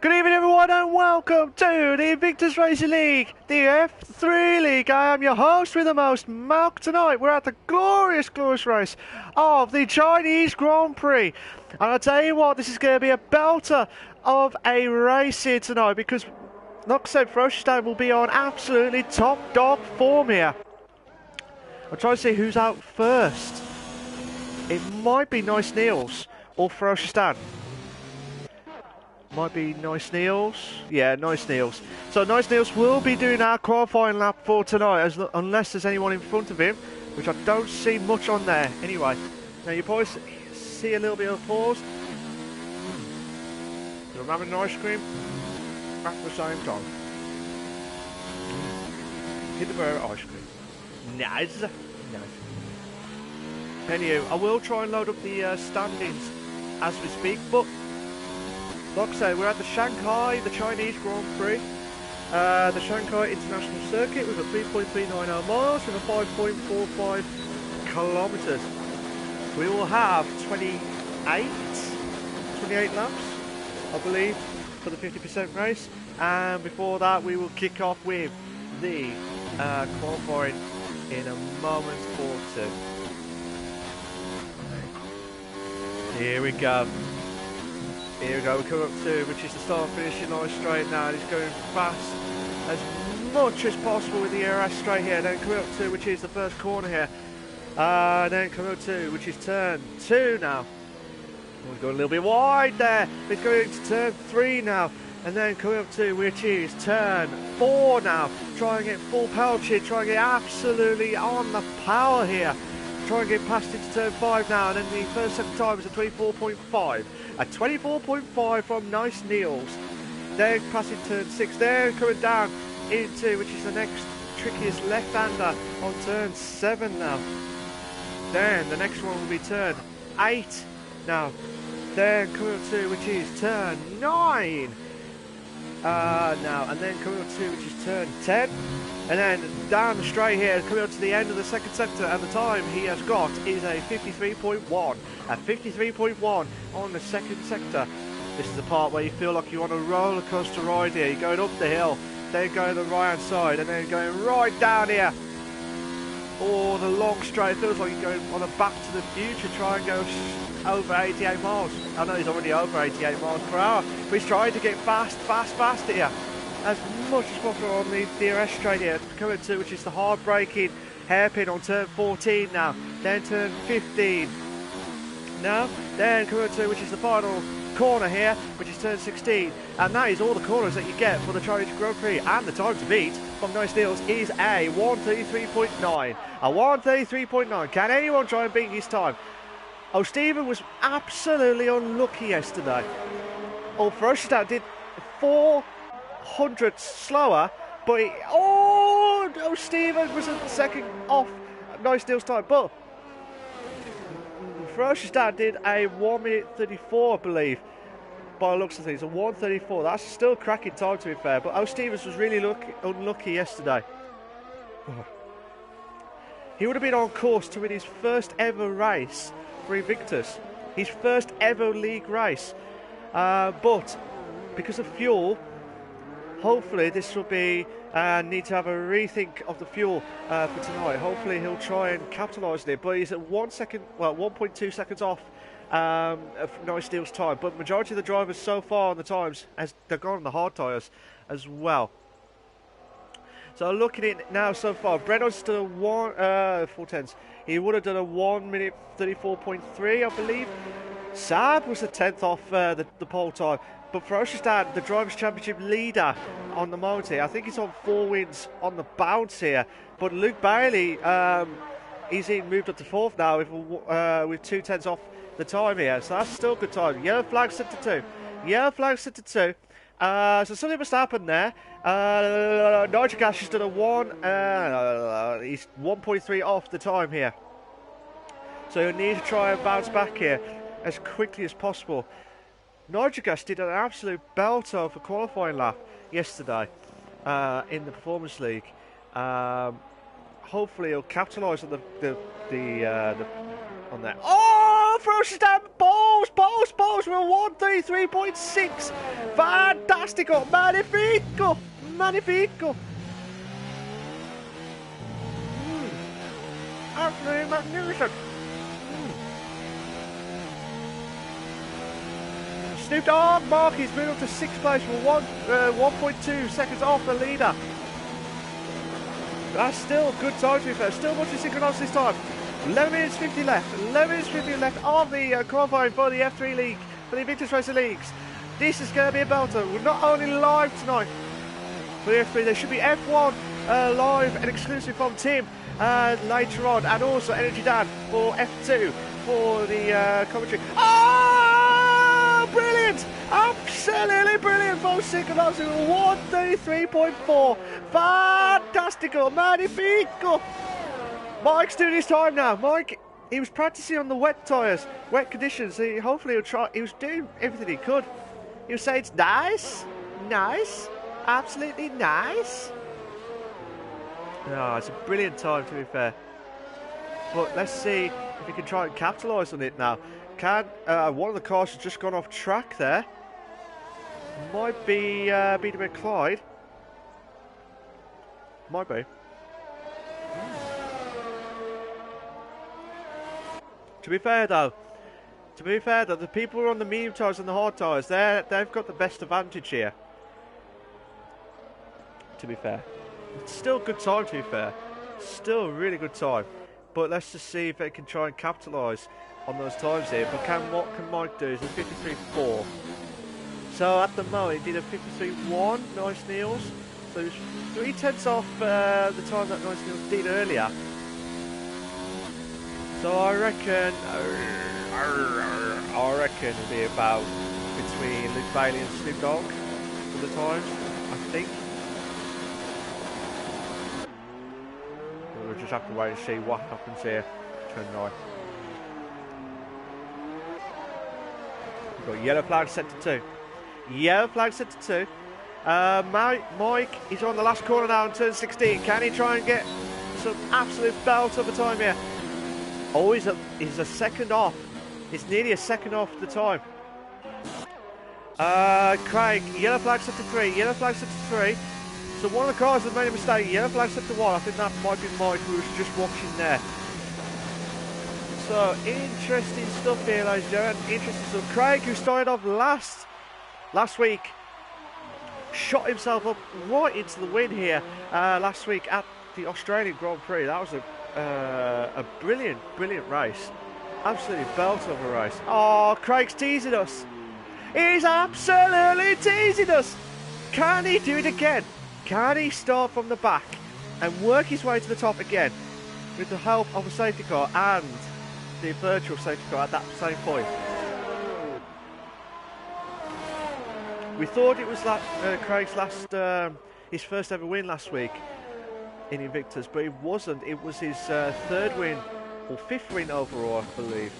Good evening everyone and welcome to the Invictus Racing League, the F3 League. I am your host with the most, Malc. Tonight we're at the glorious race of the Chinese Grand Prix. And I'll tell you what, this is going to be a belter of a race here tonight because, like I said, Ferocious will be on absolutely top dog form here. I'll try to see who's out first. It might be Nice Niels or Ferocious Dan. Might be Nice Niels. Yeah, Nice Niels. So Nice Niels will be doing our qualifying lap for tonight, unless there's anyone in front of him, which I don't see much on there. Anyway, now you probably see a little bit of pause. You're having an ice cream at the same time. Hit the burger ice cream. Nice. Anyway, I will try and load up the standings as we speak, but like I say, we're at the Shanghai, the Chinese Grand Prix, the Shanghai International Circuit with a 3.390 miles with a 5.45 kilometres. We will have 28 laps, I believe, for the 50% race, and before that we will kick off with the qualifying in a moment or two. Here we go. Here we go, we're coming up to, which is the start finishing line straight now, and he's going fast as much as possible with the IRL straight here. Then coming up to, which is the first corner here. Then coming up to, which is turn 2 now. We're going a little bit wide there. He's going to turn 3 now. And then coming up to, which is turn 4 now. Try and get full power here, try and get absolutely on the power here. Try and get past into turn 5 now, and then the first second time is a 24.5. A 24.5 from Nice Niels. Then passing turn 6, then coming down into, which is the next trickiest left-hander on turn 7 now. Then the next one will be turn 8 now. Then coming up to, which is turn 9 now, and then coming up to, which is turn 10. And then down the straight here, coming up to the end of the second sector, and the time he has got is a 53.1. A 53.1 on the second sector. This is the part where you feel like you're on a roller coaster ride here. You're going up the hill, then going to the right hand side, and then going right down here. Oh, the long straight. It feels like you're going on a Back to the Future, try and go over 88 miles. I know he's already over 88 miles per hour, but he's trying to get fast here. As much as possible on the DRS straight here, coming to, which is the hard braking hairpin on turn 14 now, then turn 15 now, then coming to, which is the final corner here, which is turn 16, and that is all the corners that you get for the Chinese Grand Prix. And the time to beat from Nice Niels is a 1:33.9. A 1:33.9. Can anyone try and beat his time? Oh, Stephen was absolutely unlucky yesterday. Oh, Ferocious did 400 slower, but Stephen was a second off Nice Niels time, but Ferocious Dan did a 1:34, I believe, by the looks of things, a 1:34. That's still cracking time, to be fair, but Stevens was really unlucky yesterday. He would have been on course to win his first ever race for Invictus, his first ever league race, but because of fuel, hopefully this will be need to have a rethink of the fuel for tonight. Hopefully he'll try and capitalise on it, but he's at 1.2 seconds off of Nice Niels' time. But majority of the drivers so far on the times, as they've gone on the hard tyres as well. So looking at it now so far, Brennan's done a 4:10s. He would have done a 1:34.3, I believe. Sab was a 10th off the pole time. But Ferocious Dan, the Drivers' Championship leader on the moment here, I think he's on 4 wins on the bounce here. But Luke Bailey, he's moved up to 4th now with 2 tenths off the time here. So that's still good time. Yellow flag set to 2. Yellow flag set to 2. So something must happen there. Nigel Gash has done a 1. He's 1.3 off the time here. So he'll need to try and bounce back here as quickly as possible. Nigel Gash did an absolute belter for qualifying lap yesterday in the Performance League. Hopefully he'll capitalise on on that. Oh, throws down balls. We're 133.6. Fantastico. Magnifico. Absolutely magnificent. Snoop Dogg, Mark, he's moved up to 6th place. We're 1.2 seconds off the leader. That's still a good time to be fair. Still much to synchronise this time. 11 minutes 50 left. 11 minutes 50 left of the qualifying for the F3 League, for the Invictus Racing Leagues. This is going to be a belter. We're not only live tonight for the F3, there should be F1 live and exclusive from Tim later on, and also Energy Dan for F2 for the commentary. Oh, brilliant! Absolutely brilliant for synchronising 133.4. Fantastico, magnifico. Mike's doing his time now. Mike, he was practicing on the wet tyres, wet conditions. Hopefully he'll try. He was doing everything he could. He was saying it's nice, absolutely nice. No, it's a brilliant time to be fair. But let's see if he can try and capitalise on it now. One of the cars has just gone off track there. Might be BW Clyde. Might be. To be fair though, the people who are on the medium tyres and the hard tyres, they've got the best advantage here. To be fair. It's still a good time, to be fair. Still a really good time. But let's just see if they can try and capitalise on those times here. But what can Mike do? It's a 53.4. So at the moment he did a 53.1, Nice Neils. So he was 3/10 off the time that Nice Neils did earlier. So I reckon it'll be about between Luke Bailey and Snoop Dogg for the times, I think. We'll just have to wait and see what happens here. Turn right. We've got yellow flag set to 2. Yellow flag set to 2. Mike is on the last corner now in turn 16. Can he try and get some absolute belt of a time here? Oh, he's a second off. It's nearly a second off the time. Craig, yellow flag set to 3. Yellow flag set to 3. So one of the cars has made a mistake. Yellow flag set to 1. I think that might be Mike who was just watching there. So interesting stuff here, ladies and gentlemen. Interesting stuff. Craig, who started off last week, shot himself up right into the win here last week at the Australian Grand Prix. That was a brilliant race. Absolutely belt of a race. Oh, Craig's teasing us. He's absolutely teasing us. Can he do it again? Can he start from the back and work his way to the top again with the help of a safety car and the virtual safety car at that same point? We thought it was Craig's his first ever win last week in Invictus, but it wasn't. It was his third win or fifth win overall, I believe.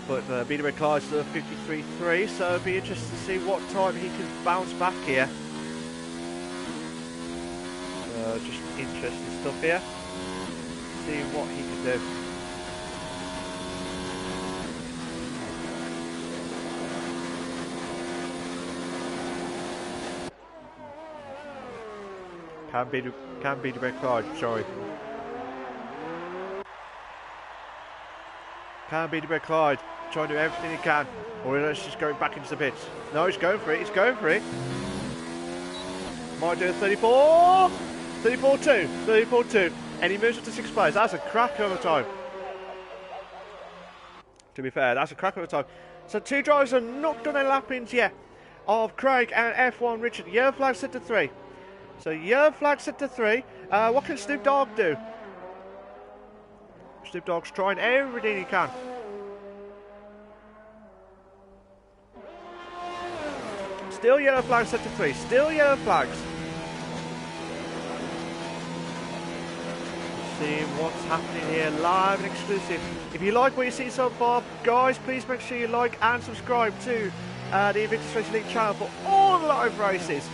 But BW Clyde's 53.3, so it'll be interesting to see what time he can bounce back here. Just interesting stuff here. See what he can do. Can be the Clyde, sorry. Can be the Clyde. Trying to do everything he can. Or it's just going back into the pits. No, he's going for it. He's going for it. Might do a 34. 34.2. 34.2. And he moves up to 6th place. That's a cracker of a time. To be fair, that's a cracker of a time. So two drivers have not done any lap-ins yet of Craig and F1 Richard. Yellow flag set to 3. So yellow flag set to 3. What can Snoop Dogg do? Snoop Dogg's trying everything he can. Still yellow flag set to 3. Still yellow flags. See what's happening here live and exclusive. If you like what you see so far, guys, please make sure you like and subscribe to the Invictus Racing League channel for all the live races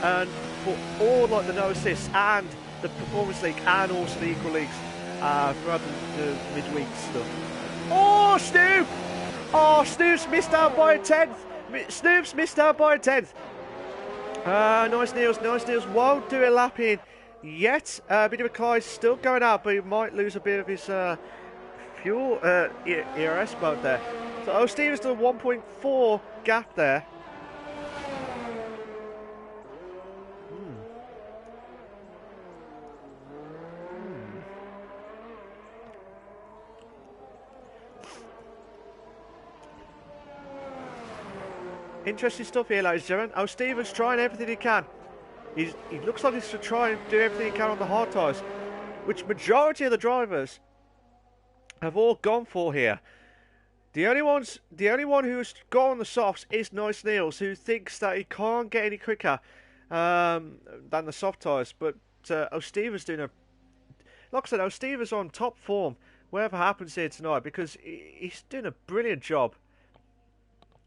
and for all like the no assists and the Performance League and also the Equal Leagues throughout the midweek stuff. All Oh, Snoop! Oh, Snoop's missed out by a tenth. Snoop's missed out by a tenth. Nice Niels won't do a lap in yet. Peter McKay's still going out, but he might lose a bit of his fuel ERS mode there. So Stevens done a 1.4 gap there. Interesting stuff here, ladies and gentlemen. Stevens trying everything he can. He looks like he's to try and do everything he can on the hard tyres, which majority of the drivers have all gone for here. The only one who's got on the softs is Nice Niels, who thinks that he can't get any quicker than the soft tyres. But Stevens doing like I said, Stevens on top form, whatever happens here tonight, because he's doing a brilliant job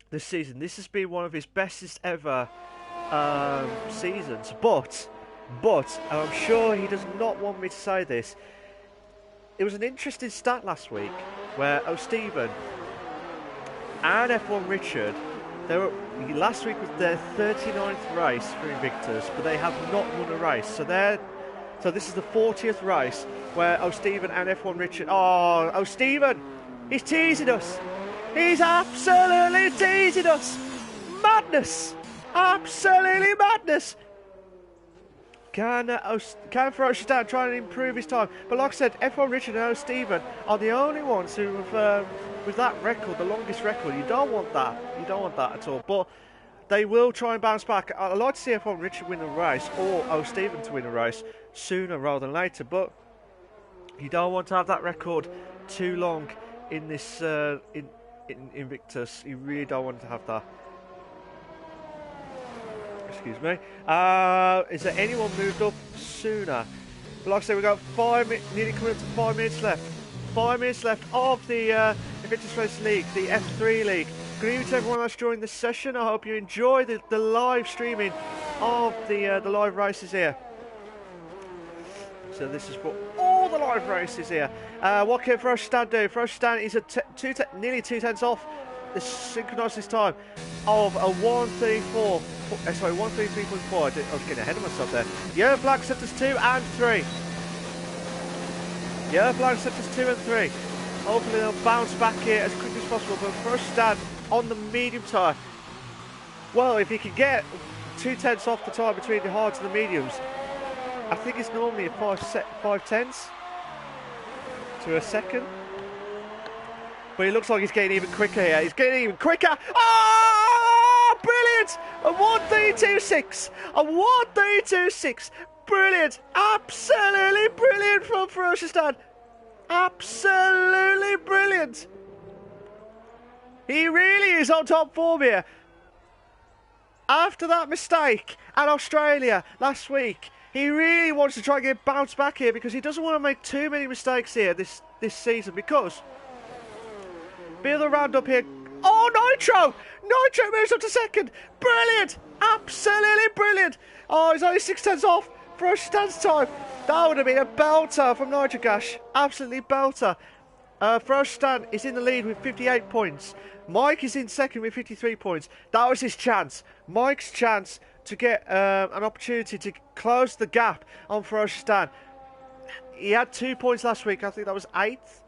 this season. This has been one of his bestest ever seasons, but I'm sure he does not want me to say this. It was an interesting stat last week where O'Stephen and F1 Richard, last week was their 39th race for Invictus, but they have not won a race. So this is the 40th race where O'Stephen and F1 Richard. Oh, O'Stephen, he's teasing us. He's absolutely teasing us. Madness. Absolutely madness. Can Ferocious Dan try and improve his time? But like I said, F1 Richard and O'Stephen are the only ones who have, with that record, the longest record. You don't want that. You don't want that at all. But they will try and bounce back. I'd like to see F1 Richard win a race, or O'Stephen to win a race sooner rather than later. But you don't want to have that record too long in this in Invictus. You really don't want to have that. Excuse me. Is there anyone moved up sooner? Like I said, we've got nearly coming up to 5 minutes left. 5 minutes left of the Invictus Racing League, the F3 League. Good evening to everyone that's joined this session. I hope you enjoy the live streaming of the live races here. So this is for all the live races here. What can Ferocious Stan do? Ferocious Stan is nearly 2 tenths off the synchronised time of a 1:34. Sorry, 1:33.4. I was getting ahead of myself there. Yellow flag sectors 2 and 3. Yellow flag sectors 2 and 3. Hopefully they'll bounce back here as quickly as possible. But Ferocious Stan on the medium tyre. Well, if he can get 2 tenths off the time between the hards and the mediums, I think it's normally a 5 tenths to a second. But it looks like he's getting even quicker here. He's getting even quicker. Oh, brilliant! A 1:32.6. A 1:32.6. Brilliant. Absolutely brilliant from Ferocious Dan. Absolutely brilliant. He really is on top form here. After that mistake at Australia last week, he really wants to try and get bounced back here because he doesn't want to make too many mistakes here this season, because bit of the roundup here. Oh, Nitro! Nitro moves up to second. Brilliant! Absolutely brilliant! Oh, he's only 6 tenths off for a stance time. That would have been a belter from Nitro Gash. Absolutely belter. Ferocious Stan is in the lead with 58 points. Mike is in second with 53 points. That was his chance. Mike's chance to get an opportunity to close the gap on Ferocious Stan. He had 2 points last week. I think that was 8th.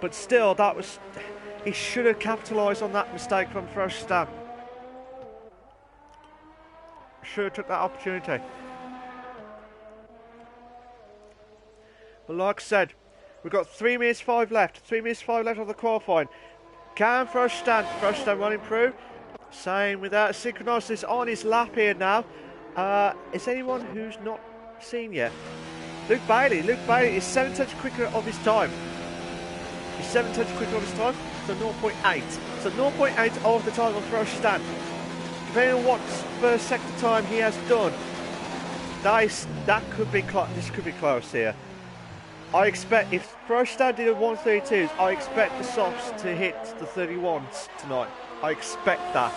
But still, he should have capitalised on that mistake from Ferocious Stan. Should have took that opportunity. But like I said, we've got 3 minutes 5 left. 3 minutes 5 left of the qualifying. Can Ferocious Stan will improve? Same without synchronised on his lap here now. Is anyone who's not seen yet? Luke Bailey is 7 tenths quicker of his time. He's 7 tenths quicker of his time, so 0.8. So 0.8 of the time of Ferocious Stan. Depending on what first sector time he has done, that could be this could be close here. I expect if Ferocious Stan did a 1:32s, I expect the softs to hit the 31s tonight. I expect that.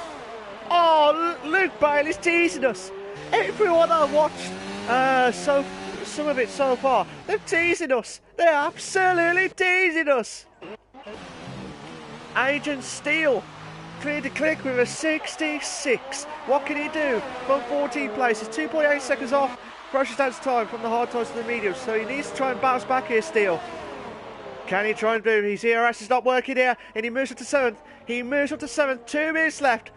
Oh, Luke Bailey's teasing us. Everyone I watched some of it so far, they're teasing us. They're absolutely teasing us. Agent Steele cleared to click with a 66. What can he do from 14 places? 2.8 seconds off Ferocious Dan's time from the hard tires to the medium, so he needs to try and bounce back here, Steele. Can he try and do? His ERS is not working here, and he moves up to 7th. He moves up to 7th. 2 minutes left.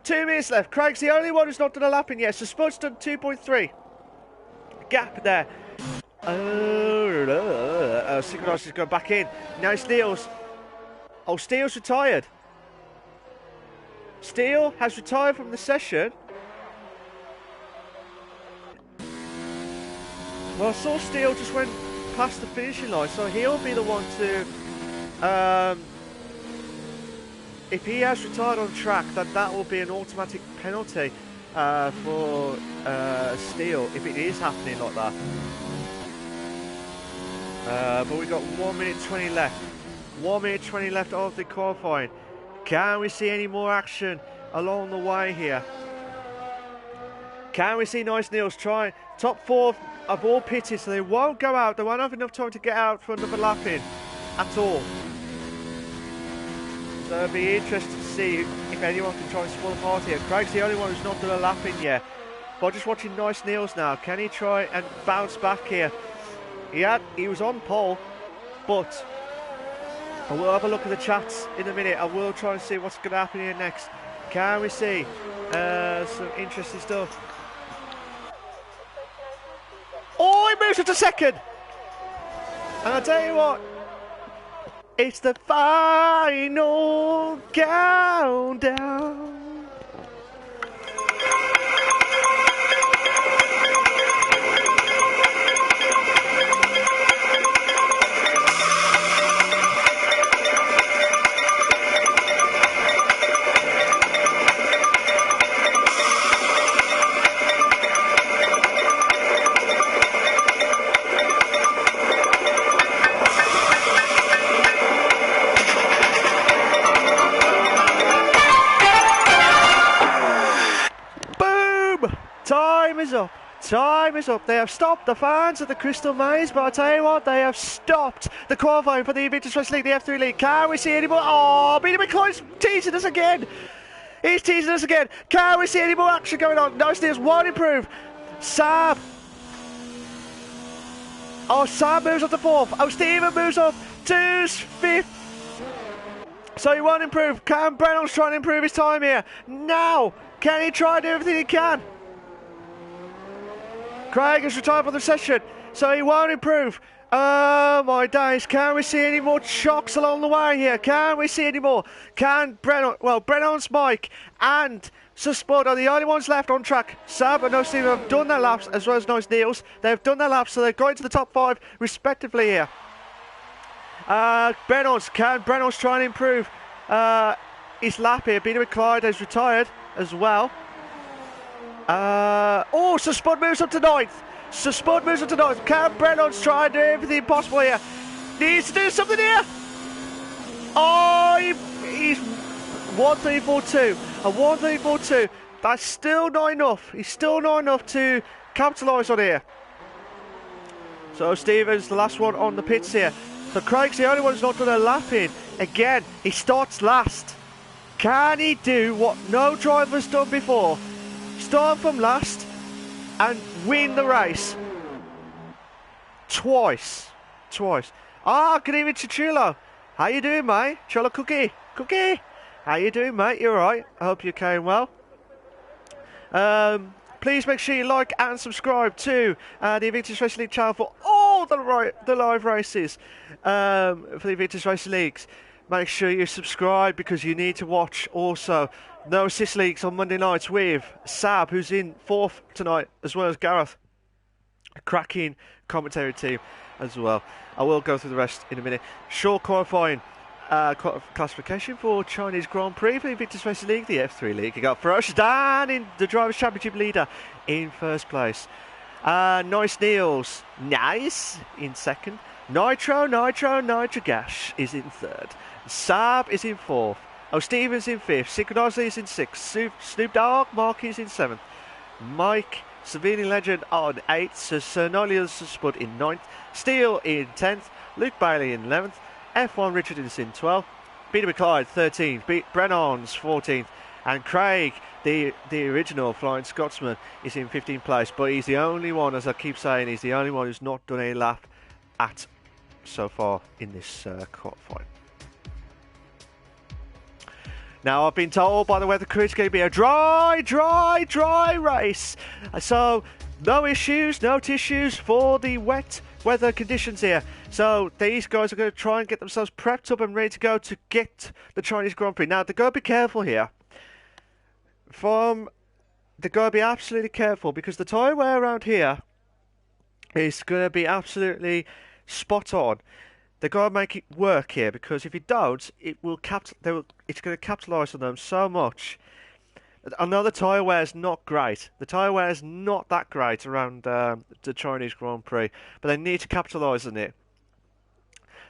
2 minutes left. Craig's the only one who's not done a lap in yet, so Spud's done 2.3. Gap there. Synchronized is going back in. Now Steele's. Oh, Steele's retired. Steele has retired from the session. Well, I saw Steele just went past the finishing line, so he'll be the one to, if he has retired on track, that will be an automatic penalty for Steele if it is happening like that. But we've got 1 minute 20 left. 1 minute 20 left of the qualifying. Can we see any more action along the way here? Can we see Nice Neils try top 4 of all pitted, so they won't go out. They won't have enough time to get out for another lap in at all. So it'll be interesting to see if anyone can try and spoil the party here. Craig's the only one who's not done a lap in yet. But just watching Nice Neils now. Can he try and bounce back here? He was on pole, but I will have a look at the chats in a minute. I will try and see what's going to happen here next. Can we see some interesting stuff? Oh, he moves up to 2nd. And I'll tell you what, it's the final countdown. Time is up. They have stopped the fans at the Crystal Maze, but I tell you what, they have stopped the qualifying for the Invictus Racing League, the F3 League. Can we see any more? Oh, Peter McCloy's teasing us again. He's teasing us again. Can we see any more action going on? Nice Neils won't improve. Sab. Oh, Sab moves up to 4th. Oh, Stephen moves up to 5th. So he won't improve. Can Brennan's trying to improve his time here? Now, can he try and do everything he can? Craig has retired from the session, so he won't improve. Oh my days, can we see any more shocks along the way here? Can we see any more? Can Brennan, well, Brennan's Mike and Spud are the only ones left on track. Sab and No Steve have done their laps, as well as Nice Neils. They've done their laps, so they're going to the top 5 respectively here. Can Brennan's try and improve his lap here? Peter McClyde has retired as well. So Spud moves up to 9th. Can Brennan's try and do everything possible here? Needs to do something here. Oh, he's 1:34.2. A 1:34.2. That's still not enough. He's still not enough to capitalise on here. So Stevens, the last one on the pits here. So Craig's the only one who's not done a lap in. Again, he starts last. Can he do what no driver's done before? Start from last and win the race twice. Ah, good evening to Chulo. How you doing, mate? Chulo Cookie, how you doing, mate? You alright? I hope you're going well. Please make sure you like and subscribe to the Invictus Racing League channel for all the live races for the Invictus Racing Leagues. Make sure you subscribe because you need to watch also No Assist Leagues on Monday nights with Sab, who's in 4th tonight, as well as Gareth. A cracking commentary team as well. I will go through the rest in a minute. Short qualifying classification for Chinese Grand Prix for the Invictus Racing League, the F3 League. You got Ferocious Dan in the Drivers' Championship leader in 1st place. Nice Neils, nice, in 2nd. Nitro Gash is in 3rd. Sab is in 4th. Oh, Stevens in 5th. Synchronized is in 6th. Snoop Dogg Mark is in 7th. Mike Savini Legend on 8th. Sir Nolius Spud in 9th. Steele in 10th. Luke Bailey in 11th. F1 Richard is in 12th. Peter McLeod 13th, Brennan's 14th, and Craig, the original Flying Scotsman, is in 15th place. But he's the only one, as I keep saying, he's the only one who's not done a lap at so far in this qualifying. Now, I've been told by the weather crew it's going to be a dry race. So, no issues, no tissues for the wet weather conditions here. So, these guys are going to try and get themselves prepped up and ready to go to get the Chinese Grand Prix. Now, they've got to be careful here. They've got to be absolutely careful because the tyre wear around here is going to be absolutely spot on. They've got to make it work here because if it don't, it's going to capitalise on them so much. I know the tyre wear is not great. The tyre wear is not that great around the Chinese Grand Prix, but they need to capitalise on it.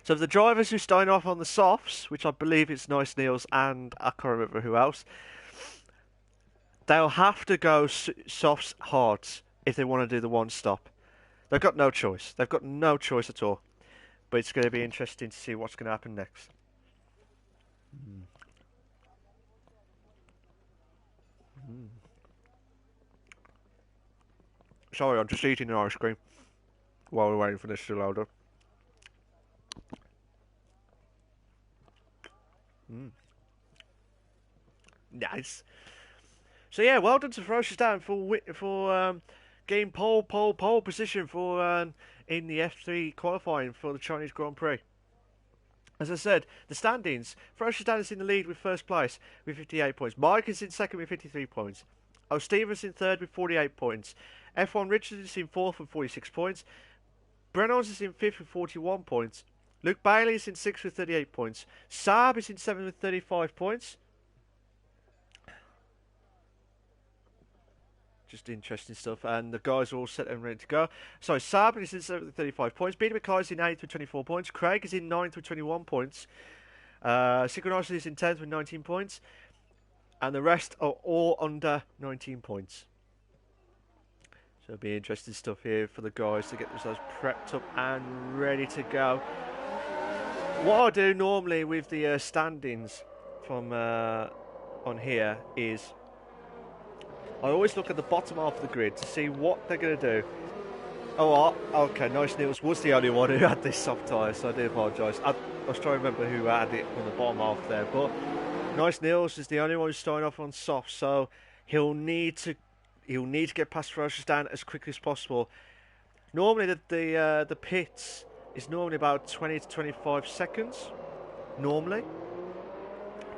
So the drivers who starting off on the softs, which I believe it's Nice Niels and I can't remember who else, they'll have to go softs hards if they want to do the one stop. They've got no choice. They've got no choice at all. But it's going to be interesting to see what's going to happen next. Sorry, I'm just eating an ice cream while we're waiting for this to load up. Nice. So yeah, well done to Ferocious Dan for getting pole position for in the F3 qualifying for the Chinese Grand Prix. As I said, the standings, Ferocious Dan is in the lead with first place with 58 points. Mike is in second with 53 points. O'Stevens in third with 48 points. F1 Richards is in fourth with 46 points. Brennan's is in fifth with 41 points. Luke Bailey is in sixth with 38 points. Sab is in seventh with 35 points. Just interesting stuff, and the guys are all set and ready to go. So Sab is in 7th with 35 points. Peter McLeod is in 8th with 24 points. Craig is in 9th with 21 points. Synchronicity is in 10th with 19 points. And the rest are all under 19 points. So it'll be interesting stuff here for the guys to get themselves prepped up and ready to go. What I do normally with the standings from on here is I always look at the bottom half of the grid to see what they're going to do. Oh, okay, Nice Niels was the only one who had this soft tyre, so I do apologise. I was trying to remember who had it on the bottom half there, but Nice Niels is the only one who's starting off on soft, so he'll need to get past Ferocious Dan as quickly as possible. Normally, the pits is normally about 20 to 25 seconds, normally,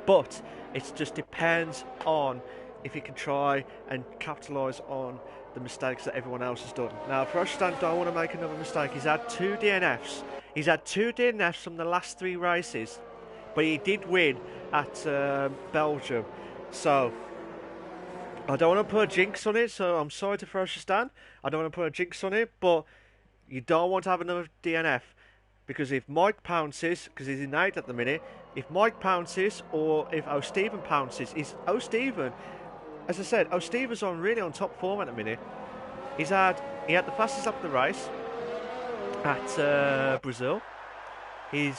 but it just depends on if he can try and capitalise on the mistakes that everyone else has done. Now, Ferocious Dan don't want to make another mistake. He's had 2 DNFs. He's had 2 DNFs from the last 3 races, but he did win at Belgium. So, I don't want to put a jinx on it, so I'm sorry to Ferocious Dan. I don't want to put a jinx on it, but you don't want to have another DNF. Because if Mike pounces, because he's in 8th at the minute, if Mike pounces or if O'Steven pounces, as I said, O'Steven's really on top form at the minute. He had the fastest lap of the race at Brazil. He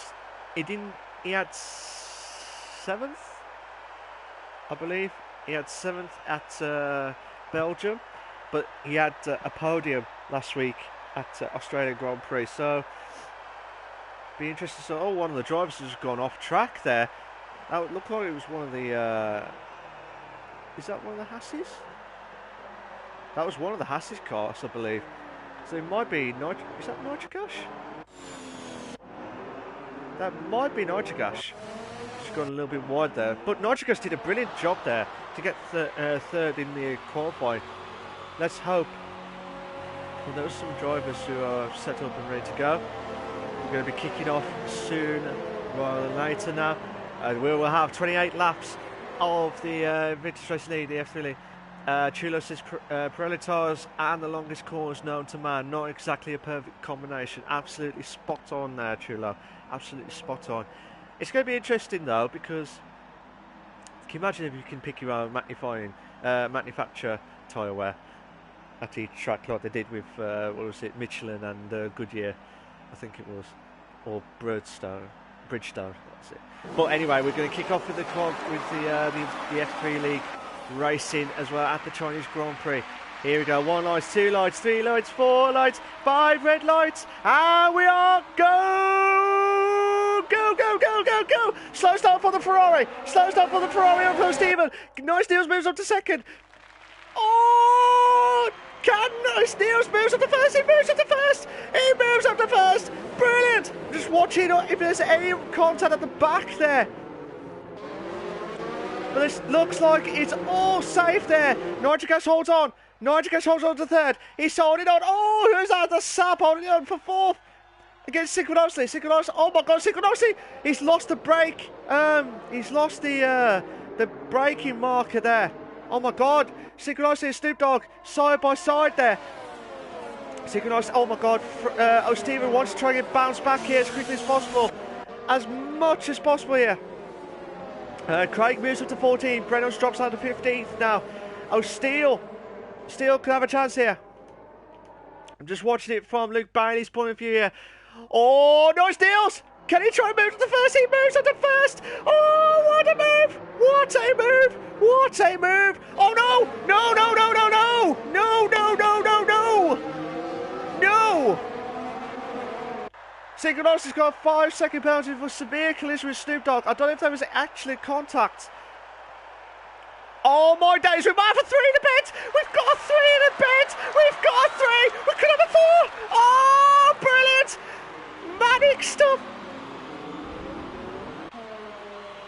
had 7th, I believe. He had 7th at Belgium, but he had a podium last week at Australian Grand Prix. So, be interesting. So, one of the drivers has gone off track there. It looked like it was one of the. Is that one of the Hasses? That was one of the Hasses cars, I believe. So it might be is that Nitrogash? That might be Nitrogash. Just gone a little bit wide there. But Nitrogash did a brilliant job there to get third in the qualifying. Let's hope. Well, there are some drivers who are set up and ready to go. We're going to be kicking off soon rather than later now. And we will have 28 laps of the Invictus Racing League, the F3 League. Chulo says Pirelli and the longest corners known to man. Not exactly a perfect combination. Absolutely spot on there, Chulo. Absolutely spot on. It's going to be interesting though, because can you imagine if you can pick your own manufacturer tyre wear at each track like they did with what was it, Michelin and Goodyear, I think it was, or Bridgestone. Bridgestone. That's it. But anyway, we're going to kick off with the F3 League racing as well at the Chinese Grand Prix. Here we go, 1 light, 2 lights, 3 lights, 4 lights, 5 red lights, and we are go! Go, go, go, go, go! Slow start for the Ferrari, on Pro Steven. Nice Deals moves up to second. Oh! Nice Deals moves up to first, he moves up to first, brilliant! Just watching if there's any contact at the back there. But this looks like it's all safe there. Nitrogas holds on to third. He's holding on. Oh, who's that? The Sab holding on for fourth against Synchronicity. Oh my God, Synchronicity! He's lost the brake. He's lost the braking marker there. Oh my God, Synchronicity and Snoop Dogg side by side there. Synchronicity. Oh my God. Steven wants to try and get bounced back here as quickly as possible, as much as possible here. Craig moves up to 14. Brenos drops down to 15th now. Steele could have a chance here. I'm just watching it from Luke Bailey's point of view here. Oh, nice Deals! Can he try and move to the first? He moves up to first! Oh, what a move! What a move! What a move! Oh no! No, no, no, no, no! No, no, no, no, no! No! Synchronicity's got a 5-second penalty for severe collision with Snoop Dogg. I don't know if there was actually contact. Oh my days, we might have a 3 in the bed! We've got a 3 in the bed! We've got a 3! We could have a 4! Oh, brilliant! Manic stuff!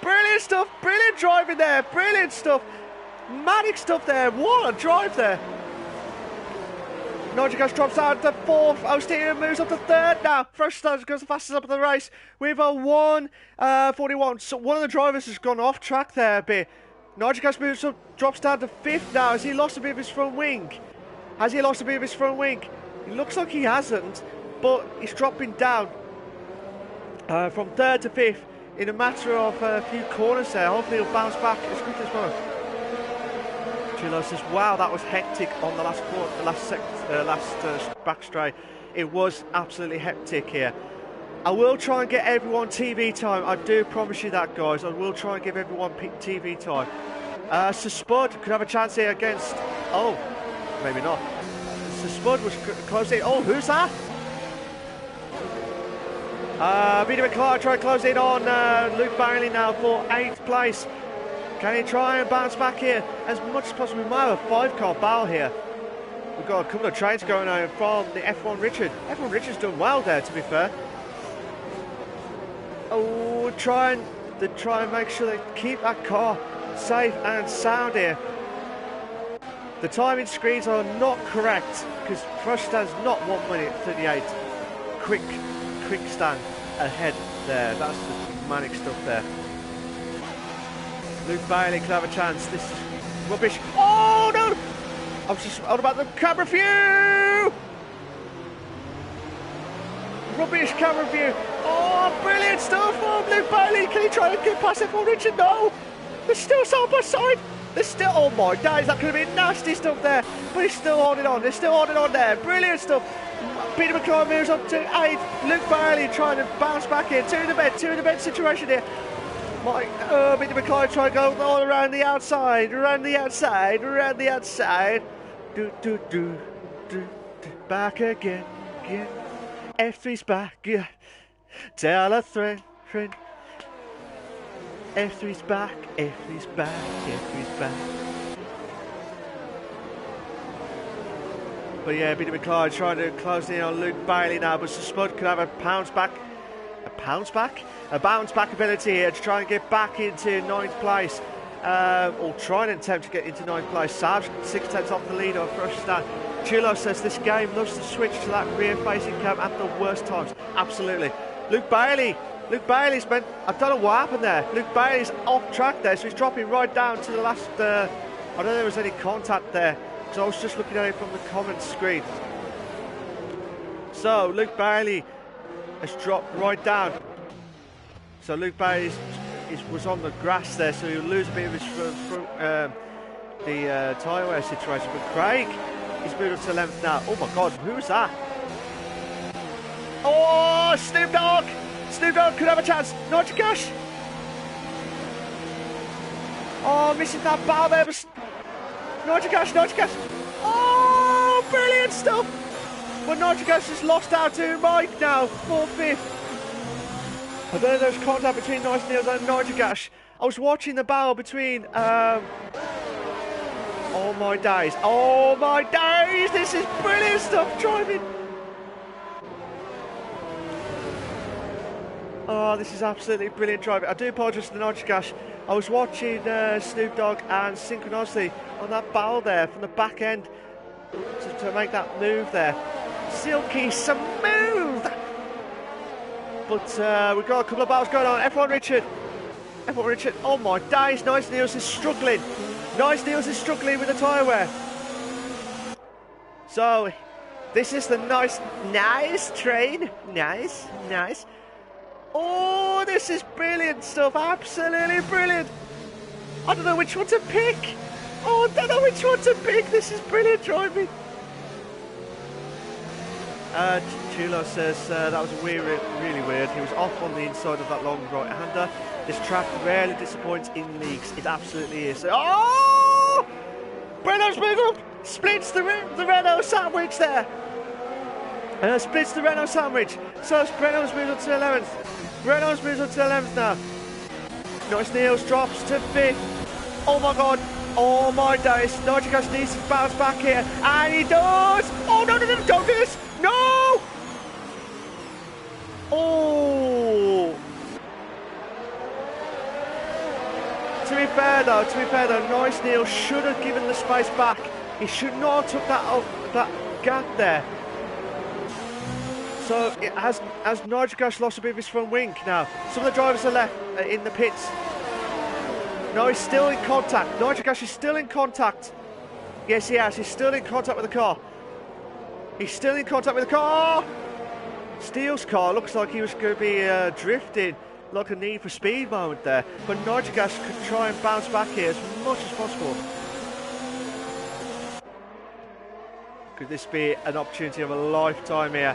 Brilliant stuff! Brilliant driving there! Brilliant stuff! Manic stuff there! What a drive there! Nitrogas drops out to 4th. O'Steven moves up to 3rd now. Fresh Stars goes the fastest up of the race with a 1:41. So one of the drivers has gone off track there a bit. Nitrogas moves up, drops down to 5th now. Has he lost a bit of his front wing? It looks like he hasn't, but he's dropping down from 3rd to 5th in a matter of a few corners there. Hopefully he'll bounce back as quickly as possible. Chilo says, wow, that was hectic on the last back straight. It was absolutely hectic here. I will try and get everyone TV time. I do promise you that, guys. I will try and give everyone TV time. So Spud could have a chance here against... Oh, maybe not. So Spud was close in. Oh, who's that? Peter McClure trying to close in on Luke Bailey now for 8th place. Can he try and bounce back here as much as possible? We might have a 5-car battle here. We've got a couple of trains going on from the F1 Richard. F1 Richard's done well there, to be fair. Oh, try and make sure they keep that car safe and sound here. The timing screens are not correct because Crush stands not 1 minute 38. Quick stand ahead there. That's the manic stuff there. Luke Bailey could have a chance. This is rubbish. Oh no! I was just on about the camera view. Rubbish camera view. Oh, brilliant stuff from Luke Bailey. Can he try and get past F1 Richard? No. They're still side by side. They're still. Oh my days, that could have been nasty stuff there. But he's still holding on. They're still holding on there. Brilliant stuff. Peter McClure moves up to 8th. Luke Bailey trying to bounce back in. Two in the bed situation here. Peter McClure trying to go all around the outside. Do. Back again. F3's back. Yeah. Tell a friend. F3's back. But yeah, Peter McClure trying to close in on Luke Bailey now, but Spud could have a bounce back ability here to try and get back into 9th place, or try and attempt to get into 9th place. Sab's 6 tenths off the lead on first stand. Chulo says this game loves to switch to that rear-facing cam at the worst times. Absolutely. Luke Bailey's been... I don't know what happened there. Luke Bailey's off track there, so he's dropping right down to the last... I don't think there was any contact there, so I was just looking at it from the comments screen. So Luke Bailey has dropped right down. So Luke Bailey was on the grass there, so he'll lose a bit of his tyre wear situation. But Craig, he's moved up to 11th now. Oh my God, who was that? Oh, Snoop Dogg! Snoop Dogg could have a chance. Nigel Cash. Oh, missing that bar there. Nigel Cash. Oh, brilliant stuff. But Nigel Cash just lost out to Mike now, 4th. I don't know if there's contact between Nice Niels and Nigel Cash. I was watching the battle between... oh my days. This is brilliant stuff, driving. Oh, this is absolutely brilliant driving. I do apologise to the Nigel Cash. I was watching Snoop Dogg and Synchronicity on that battle there from the back end to make that move there. Silky smooth. But we've got a couple of battles going on. F1 Richard. Oh my days, Nice Niels is struggling. Nice Niels is struggling with the tyre wear. So, this is the nice train. Nice. Oh, this is brilliant stuff. Absolutely brilliant. I don't know which one to pick. This is brilliant driving. Chulo says that was really weird. He was off on the inside of that long right-hander. This track rarely disappoints in leagues. It absolutely is. Oh! Breno's moved up. Splits the Renault sandwich there. Splits the Renault sandwich. So Breno's moved up to 11th. Now. Nice Niels drops to 5th. Oh my god. Oh my days. Nigel Cash needs to bounce back here. And he does. Oh no, don't do this. No! Oh! To be fair though, Nice Niels should have given the space back. He should not have took that gap there. So has Nigel Cash lost a bit of his front wing now? Some of the drivers are left in the pits. No, he's still in contact. Nigel Cash is still in contact. Yes, he has. He's still in contact with the car. Steele's car looks like he was going to be drifting, like a Need for Speed moment there. But Nigel Cash could try and bounce back here as much as possible. Could this be an opportunity of a lifetime here?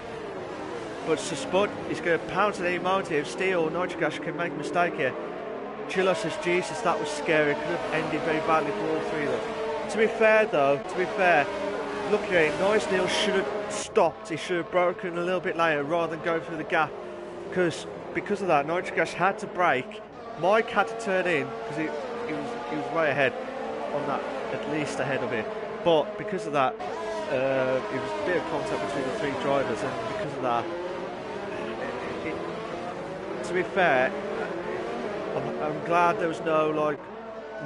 But Spud is going to pounce at any moment here. If Steele or Nigel Cash can make a mistake here. Chilo says, Jesus, that was scary. It could have ended very badly for all three of them. To be fair, looking at it, Nice Niels should have stopped. He should have broken a little bit later rather than going through the gap. Because of that, Nigel Cash had to brake. Mike had to turn in because he was way ahead on that, at least ahead of him. But because of that, it was a bit of contact between the three drivers, and because of that, to be fair, I'm glad there was no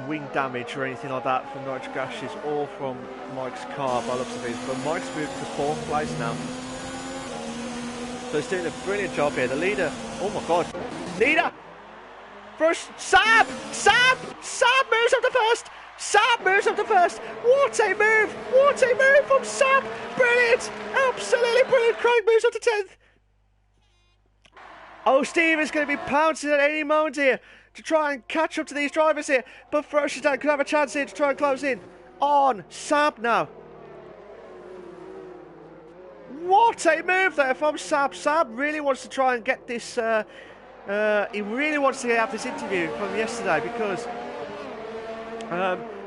wing damage or anything like that from Nigel Cash's or from Mike's car by the looks of it. But Mike's moved to 4th place now, so he's doing a brilliant job here. The leader, oh my god, leader first, Sab moves up to first. What a move from Sab. Brilliant, absolutely brilliant. Craig moves up to 10th. Oh, Steve is going to be pouncing at any moment here to try and catch up to these drivers here. But Ferociously could have a chance here to try and close in on Sab now. What a move there from Sab. Sab really wants to try and get this... he really wants to have this interview from yesterday because...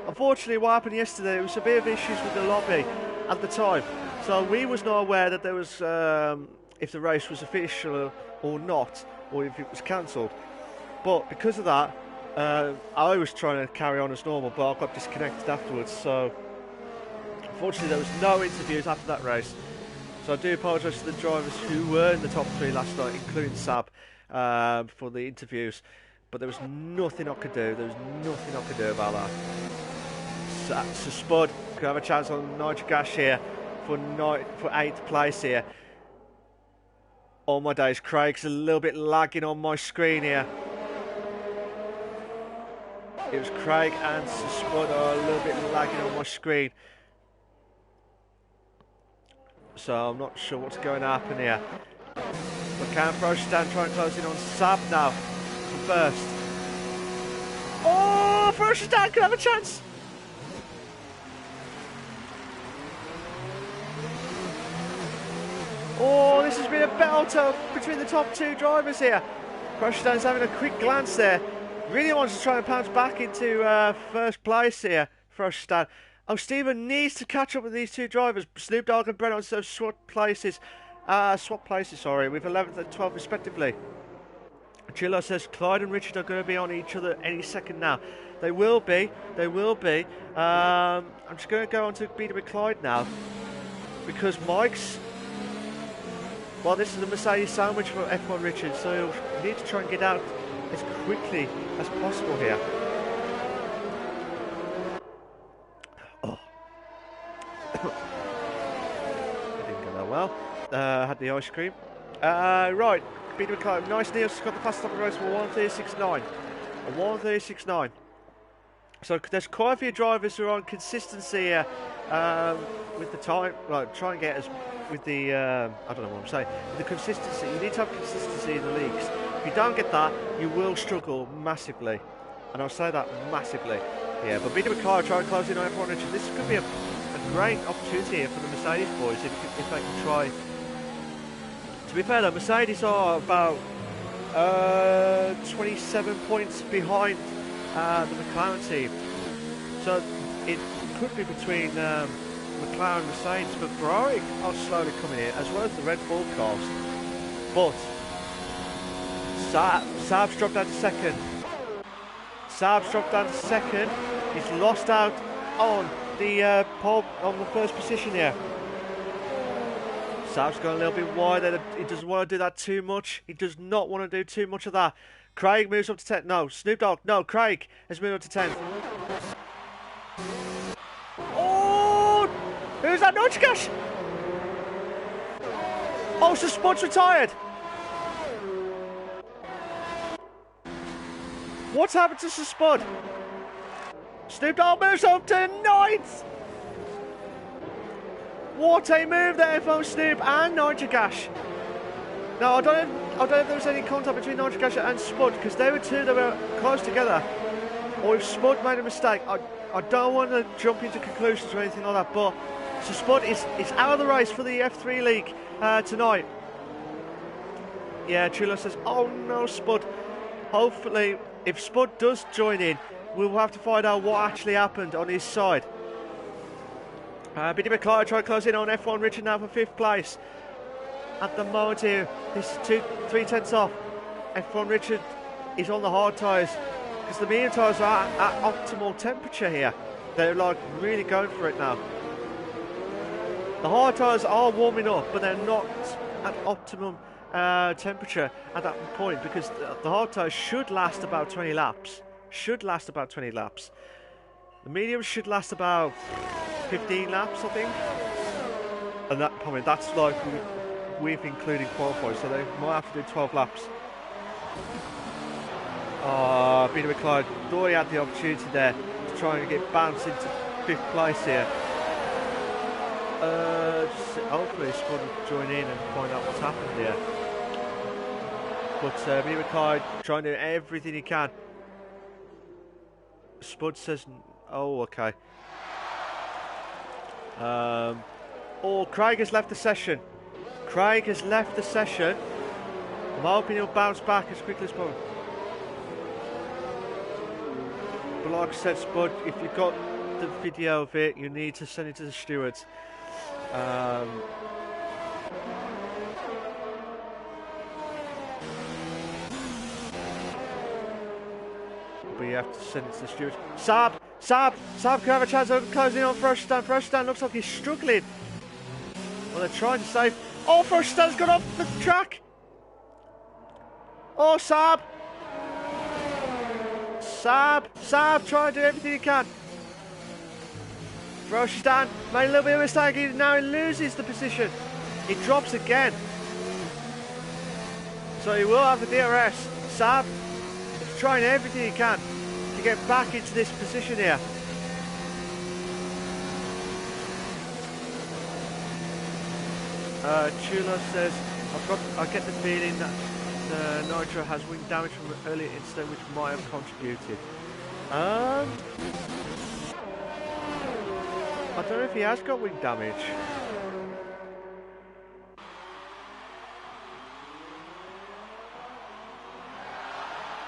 unfortunately, what happened yesterday, there was a bit of issues with the lobby at the time. So we was not aware that there was... if the race was official or not, or if it was cancelled. But because of that, I was trying to carry on as normal, but I got disconnected afterwards. So unfortunately there was no interviews after that race. So I do apologise to the drivers who were in the top 3 last night, including Sab, for the interviews. But there was nothing I could do. About that. So Spud could have a chance on Nigel Cash here for 8th place here. Oh my days, Craig's a little bit lagging on my screen here. It was Craig and Spud are a little bit lagging on my screen. So I'm not sure what's going to happen here. But can Ferociously try and close in on Sab now for first. Oh, Ferociously could have a chance. Oh, this has been a battle between the top 2 drivers here. Frostad's having a quick glance there. Really wants to try and pounce back into first place here, Frostad. Oh, Stephen needs to catch up with these two drivers. Snoop Dogg and Brennan so swap places, sorry, with 11th and 12th respectively. Chilo says Clyde and Richard are going to be on each other any second now. They will be. I'm just going to go on to BW Clyde now, because Mike's... Well, this is the Mercedes sandwich for F1 Richard, so he'll need to try and get out as quickly as possible here. Oh. It didn't go that well. Had the ice cream. Right, BW Clyde. Nice Neil's got the fastest top of the race for 1:36.9. A 1:36.9. So there's quite a few drivers who are on consistency here with the time. Like, try and get as with the I don't know what I'm saying. With the consistency, you need to have consistency in the leagues. If you don't get that, you will struggle massively, and I'll say that massively. Yeah, but BW Clyde trying to close in on F1 Richard. This could be a great opportunity here for the Mercedes boys if they can try. To be fair though, Mercedes are about 27 points behind the McLaren team, so it could be between McLaren and Mercedes, but Ferrari are slowly coming in, as well as the Red Bull cars. But Sab's dropped down to second. He's lost out on the pole on the first position here. Sab's going a little bit wider. He doesn't want to do that too much. He does not want to do too much of that. Craig moves up to 10th. No, Snoop Dogg. No, Craig has moved up to 10th. Oh! Who's that? Notchgash! Oh, so Spud's retired. What's happened to Spud? Snoop Dogg moves up to 9th. What a move there from Snoop and Notchgash. Now, I don't know if there was any contact between Notchgash and Spud, because they were two that were close together. Or if Spud made a mistake, I don't want to jump into conclusions or anything like that. But so Spud is out of the race for the F3 League tonight. Yeah, Chulo says, oh no, Spud. Hopefully, if Spud does join in, we'll have to find out what actually happened on his side. BD McClure trying to close in on F1 Richard now for 5th place. At the moment here, this is 3/10 off. F1 Richard is on the hard tyres, because the medium tyres are at optimal temperature here. They're like really going for it now. The hard tyres are warming up, but they're not at optimum temperature at that point, because the hard tyres should last about 20 laps. The medium should last about 15 laps, I think. And that, I mean, that's like with including qualifiers, so they might have to do 12 laps. Oh, Peter McClyde thought he had the opportunity there to try and get bounced into 5th place here. Hopefully Spud will join in and find out what's happened here. But Peter McClyde trying to do everything he can. Spud says, oh, okay. Oh, Craig has left the session. I'm hoping he'll bounce back as quickly as possible. But like I said, Spud, if you've got the video of it, you need to send it to the stewards. But you have to send it to the stewards. Sab can have a chance of closing in on Frostan. Frostan looks like he's struggling. Well, they're trying to save. Oh, Frostan's got off the track. Oh, Sab trying to do everything he can. Frostan made a little bit of a mistake. Now he loses the position. He drops again. So he will have the DRS. Sab is trying everything he can to get back into this position here. Chulo says, I get the feeling that Nitro has wing damage from an earlier incident which might have contributed. I don't know if he has got wing damage.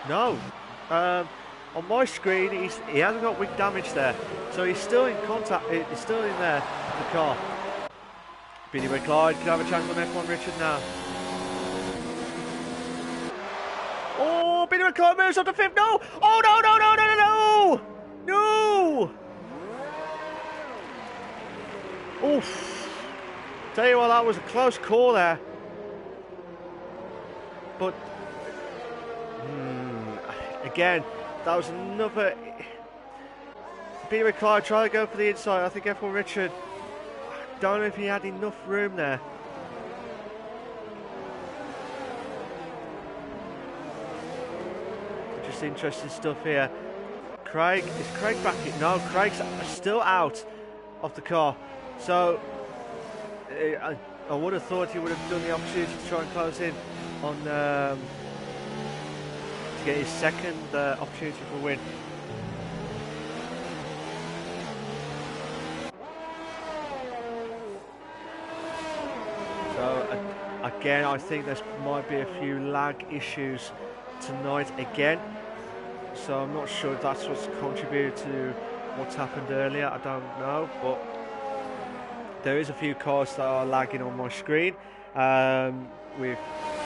No. On my screen, he hasn't got wing damage there, so he's still in contact. He's still in there, the car. Billy McLeod could have a chance on F1 Richard now. Oh, Billy McLeod moves up to 5th. No! Oh, no, no, no, no, no, no! No! Oof. Tell you what, that was a close call there. But, again, that was another... Billy McLeod trying to go for the inside. I think F1 Richard, I don't know if he had enough room there. Just interesting stuff here. Craig, is Craig back in? No, Craig's still out of the car. So I would have thought he would have done the opportunity to try and close in on to get his second opportunity for a win. So again, I think there might be a few lag issues tonight again. So I'm not sure if that's what's contributed to what's happened earlier. I don't know, but there is a few cars that are lagging on my screen with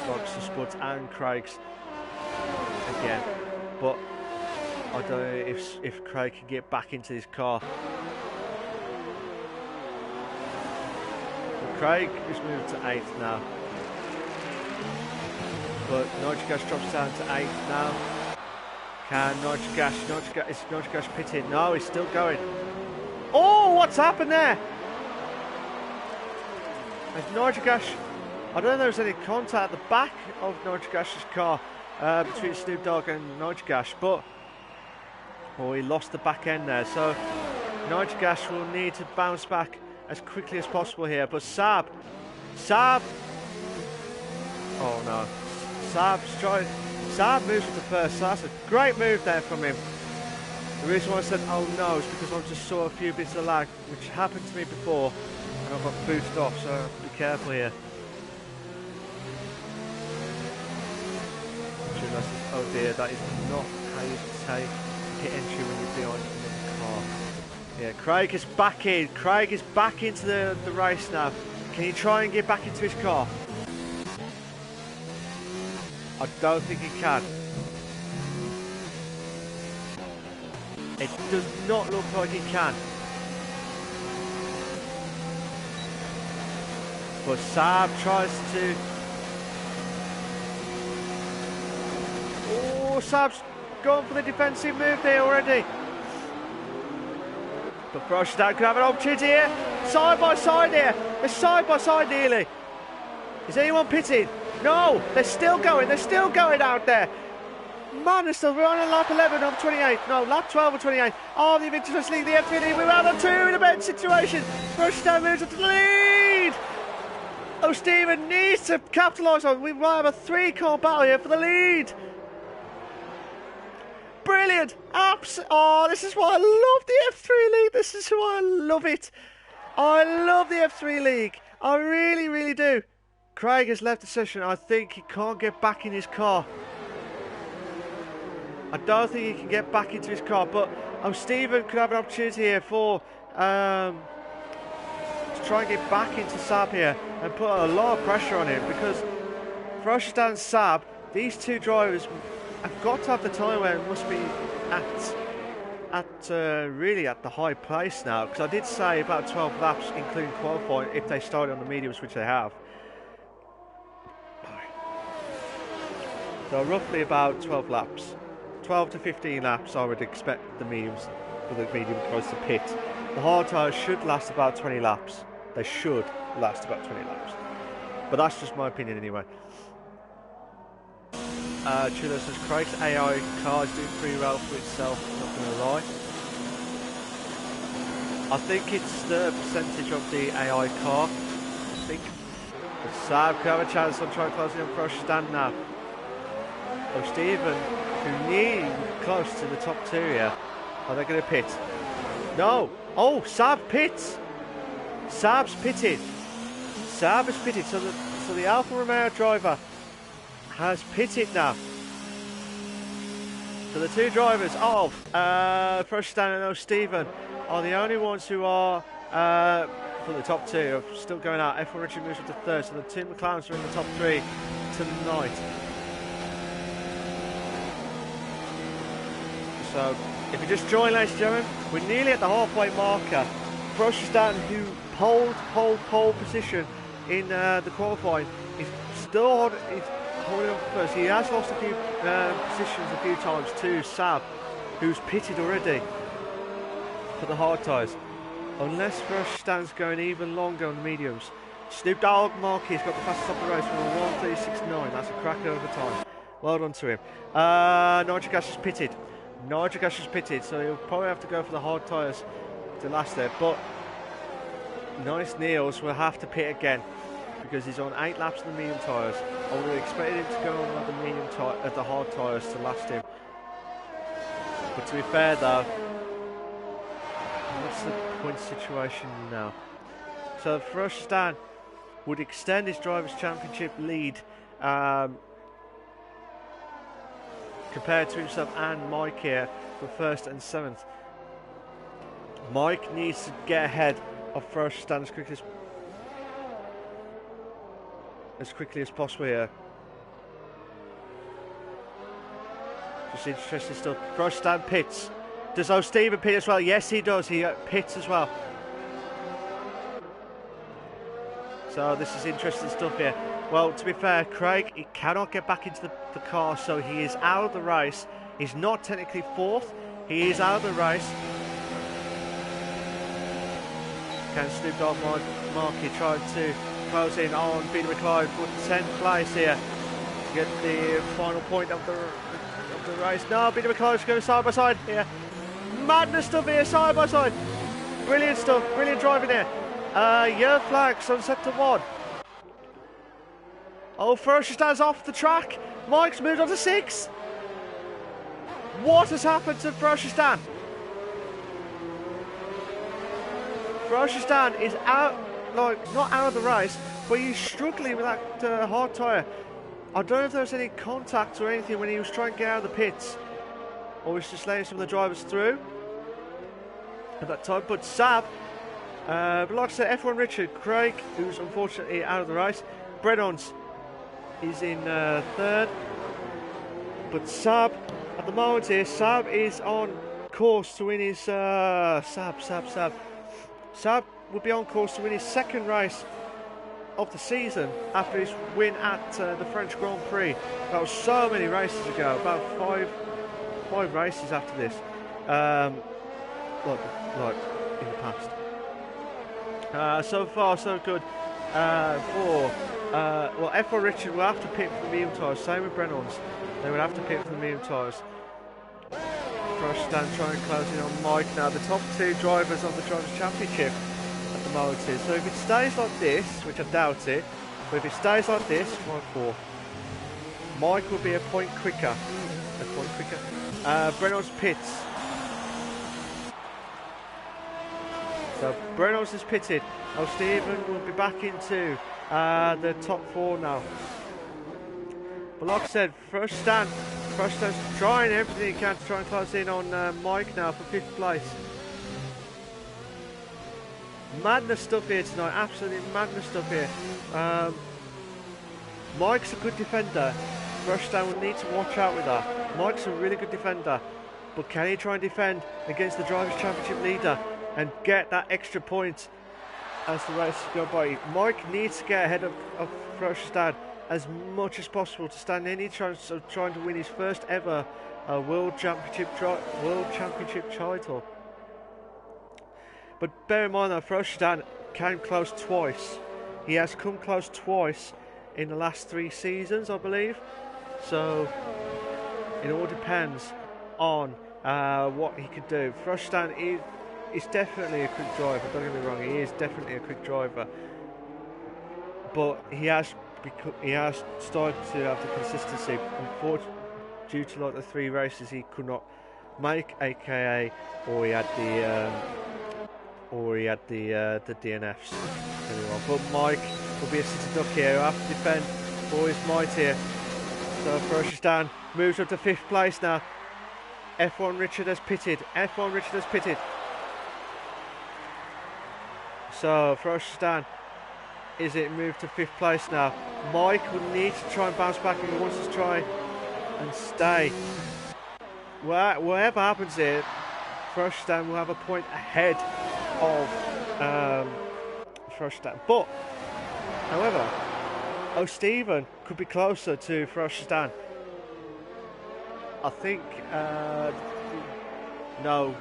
Boxer Spuds and Craig's again. But I don't know if Craig can get back into his car. But Craig is moved to 8th now. But Nitrogas drops down to 8th now. Can Nitrogas, is Nitrogas pitting? No, he's still going. Oh, what's happened there? As Nitrogas, I don't know if there was any contact at the back of Nitrogas's car between Snoop Dogg and Nitrogas, but he lost the back end there. So Nitrogas will need to bounce back as quickly as possible here. But Sab, oh no. Sab moves with the first, so that's a great move there from him. The reason why I said oh no is because I just saw a few bits of lag, which happened to me before, and I got booted off, so be careful here. Oh dear, that is not how you take hit entry when you're behind in the car. Yeah, Craig is back in. Craig is back into the race now. Can he try and get back into his car? I don't think he can. It does not look like he can. But Sab tries to... Oh, Sab's gone for the defensive move there already. But Frosted could have an opportunity here. Side by side here. They're side by side nearly. Is anyone pitting? No, they're still going out there. Man, they're still running lap 11 of 28. No, lap 12 of 28. Oh, the Invictus Racing League, the F3 League. We're out on 2 in a bad situation. Frosted moves up to the lead. Oh, Stephen needs to capitalise on. We might have a 3-car battle here for the lead. Brilliant. Oh, this is why I love the F3 League. This is why I love it. I love the F3 League. I really, really do. Craig has left the session. I think he can't get back in his car. I don't think he can get back into his car, but Stephen could have an opportunity here for to try and get back into Sab here and put a lot of pressure on him, because Frosted and Sab, these two drivers have got to have the time where it must be really at the high place now, because I did say about 12 laps including qualifying if they started on the mediums, which they have. So roughly about 12 laps, 12 to 15 laps I would expect the mediums for the medium cars to pit. The hard tyres should last about 20 laps. They should last about 20 laps. But that's just my opinion anyway. Chulo says Craig's AI car is doing pretty well for itself, not going to lie. I think it's the percentage of the AI car, I think. But Sab could have a chance on trying closing in for a stand now. Oh, Stephen, who nearly close to the top 2 here. Are they going to pit? No! Oh, Sab pits! Sab's pitted. Sab has pitted, so the Alfa Romeo driver has pitted now. So the two drivers of Frostan and O'Stephen are the only ones who are, for the top two, are still going out. F1 Richard moves up to third, so the two McLarens are in the top three tonight. So if you just join, ladies and gentlemen, we're nearly at the halfway marker. Frostan, who pole position in the qualifying, is still holding on first. He has lost a few positions a few times to Sab, who's pitted already for the hard tyres. Unless Frostan's going even longer on the mediums. Snoop Dogg Marquis got the fastest off the race with a 1:36.9. That's a cracker over time. Well done to him. Nigel Gash is pitted. Nigel Gash is pitted, so he'll probably have to go for the hard tyres to last there. But Nice Niels will have to pit again because he's on 8 laps of the medium tyres. I would have expected him to go on the hard tyres to last him. But to be fair though, what's the point situation now? So Frostan would extend his Drivers' Championship lead compared to himself and Mike here for 1st and 7th. Mike needs to get ahead of Frostan as quickly as possible here. Just interesting stuff. Frostan pits. Does O'Stephen pit as well? Yes, he does. He pits as well. So this is interesting stuff here. Well, to be fair, Craig, he cannot get back into the car, so he is out of the race. He's not technically 4th. He is out of the race. Can Snoop Dogg Marquis try to close in on Peter McLeod for 10th place here to get the final point of the race? No, Peter McLeod's going side by side here. Madness stuff here, side by side. Brilliant stuff, brilliant driving here. Yellow flag, sunset to 1. Oh, Frosstan's off the track. Mike's moved on to 6. What has happened to Frostan? Frostan is out, like, not out of the race, but he's struggling with that hard tyre. I don't know if there was any contact or anything when he was trying to get out of the pits, or he's just letting some of the drivers through at that time. But Sab, but like I said, F1 Richard, Craig, who's unfortunately out of the race, Brennon's is in 3rd, but Sab, at the moment here, Sab is on course to win his, Sab will be on course to win his 2nd race of the season after his win at the French Grand Prix. That was so many races ago, about five races after this, like in the past. So far so good well, F1 Richard will have to pit for the medium tyres, same with Brennon's. They would have to pit for the medium tyres. Frostan trying to close in on Mike now. The top 2 drivers of the Drivers' Championship at the moment is. So if it stays like this, which I doubt it, but if it stays like this, 1-4. Mike will be a point quicker. Brennon's pits. So Brennon's is pitted. O'Stephen will be back into the top 4 now. But like I said, Frostan's trying everything he can to try and close in on Mike now for 5th place. Madness stuff here tonight, absolutely madness stuff here. Mike's a good defender. Frostan will need to watch out with that. Mike's a really good defender, but can he try and defend against the Drivers' Championship leader and get that extra point as the race goes by? Mike needs to get ahead of Frostan as much as possible to stand any chance of trying to win his first ever World Championship title. But bear in mind that Frostan came close twice. He has come close twice in the last 3 seasons, I believe. So it all depends on what he could do. Frostan is definitely a quick driver, don't get me wrong, he is definitely a quick driver. But he has started to have the consistency. Unfortunately, due to like the 3 races he could not make, aka or he had the DNFs. But Mike will be a sitting duck here. He'll have to defend for his might here. So Frostan moves up to 5th place now. F1 Richard has pitted. F1 Richard has pitted. So Ferociously is it moved to 5th place now. Mike will need to try and bounce back if he wants to try and stay. Whatever happens here, Ferociously will have a point ahead of Ferociously. But, however, O'Stephen could be closer to Ferociously. I think, no,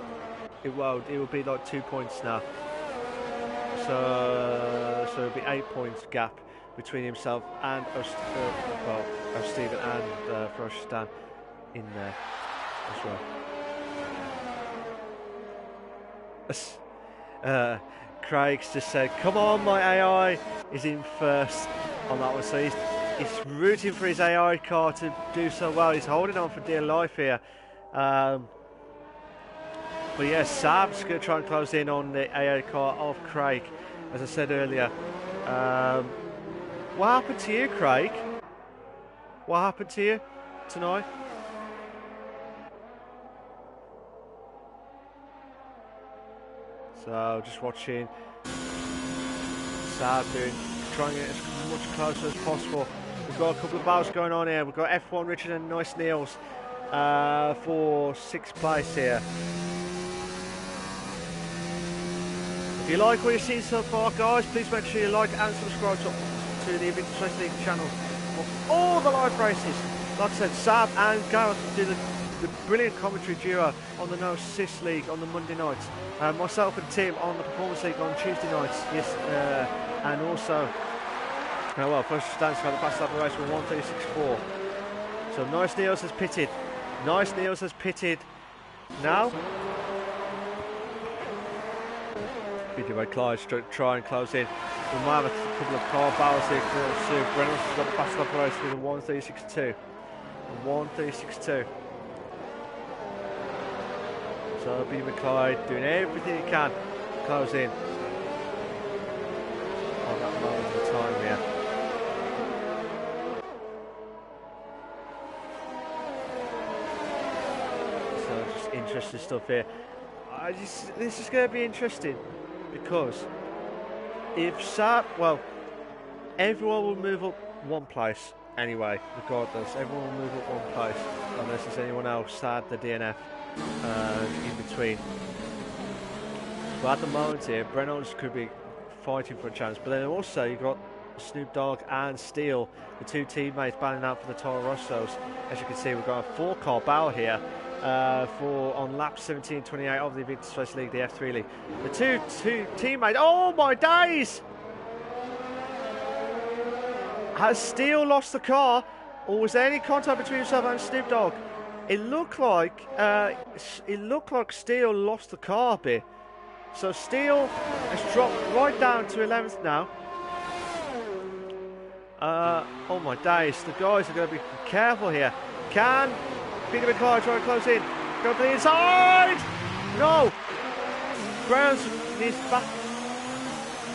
it won't. It will be like 2 points now. So it'll be 8 points gap between himself and O'Stephen and Ferociously in there as well. Craig's just said, "Come on, my AI is in first on that one." So he's rooting for his AI car to do so well. He's holding on for dear life here. But yeah, Sab's going to try and close in on the AI car of Craig, as I said earlier. What happened to you, Craig? What happened to you tonight? So just watching Sab trying to get as much closer as possible. We've got a couple of battles going on here. We've got F1 Richard and Nice Niels for 6th place here. If you like what you've seen so far, guys, please make sure you like and subscribe to the Invictus Racing League channel for all the live races. Like I said, Sab and Gareth do the brilliant commentary duo on the No Sis League on the Monday nights. Myself and Tim on the Performance League on Tuesday nights. Yes, and also, well, first stands for the fast lap of the race with 1:36.4. So Nice Niels has pitted. Nice Niels has pitted now. BJ Clyde try and close in. We might have a couple of car battles here soon. Reynolds has got the fast lap of the race with a 1:36.2. 1:36.2. So BJ McClyde doing everything he can to close in on that moment in time here. So just interesting stuff here. This is going to be interesting because if Sab, well, everyone will move up 1 place anyway, regardless. Everyone will move up 1 place unless there's anyone else sad the DNF in between. But at the moment here, Reynolds could be fighting for a chance. But then also you've got Snoop Dogg and Steele, the 2 teammates battling out for the Toro Rossos. As you can see, we've got a 4-car battle here on lap 17:28 of the Invictus Racing League, the F3 League. The two teammates. Oh my days! Has Steele lost the car, or was there any contact between himself and Snoop Dogg? It looked like Steele lost the car a bit. So Steele has dropped right down to 11th now. Oh my days! The guys are going to be careful here. Can Peter McClure try and close in? Go to the inside! No! Browns needs back.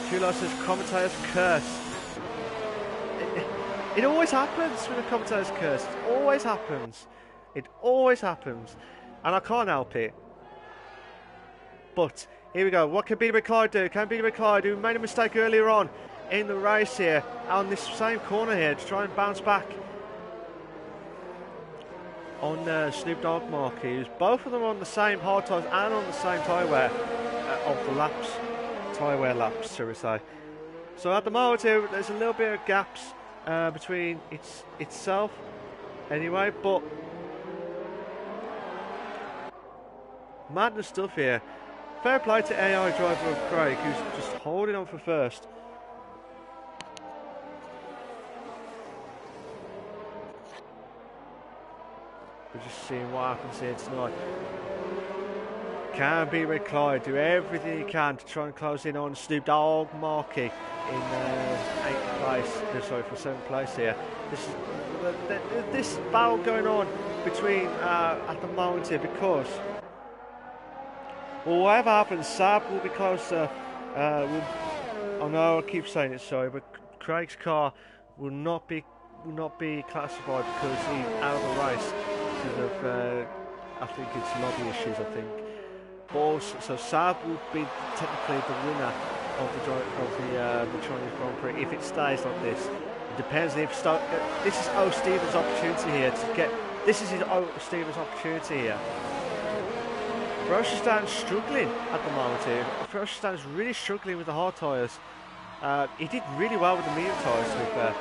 Chulo says commentators curse. It always happens when the commentators curse. It always happens. It always happens. And I can't help it. But here we go. What can Peter McClure do? Can Peter McClure do? Made a mistake earlier on in the race here, on this same corner here, to try and bounce back on Snoop Dogg Marquis. Both of them on the same hard tyres and on the same tyre wear of the laps, tyre wear laps, shall we say. So at the moment here, there's a little bit of gaps between itself anyway, but madness stuff here. Fair play to AI driver of Craig, who's just holding on for first. We're just seeing what happens here tonight. Can be McClure do everything he can to try and close in on Snoop Dogg Marquis in 8th place, sorry, for 7th place here. This battle going on between at the moment here, because well, whatever happens, Sab will be closer. I know I keep saying it, sorry, but Craig's car will not be classified because he's out of the race because of I think it's lobby issues, I think. But also, so Sab would be technically the winner of the Chinese Grand Prix if it stays like this. It depends if this is Stevens' opportunity here to get. This is his Stevens' opportunity here. Roshan's struggling at the moment here. Roshan's really struggling with the hard tyres. He did really well with the medium tyres, to be fair.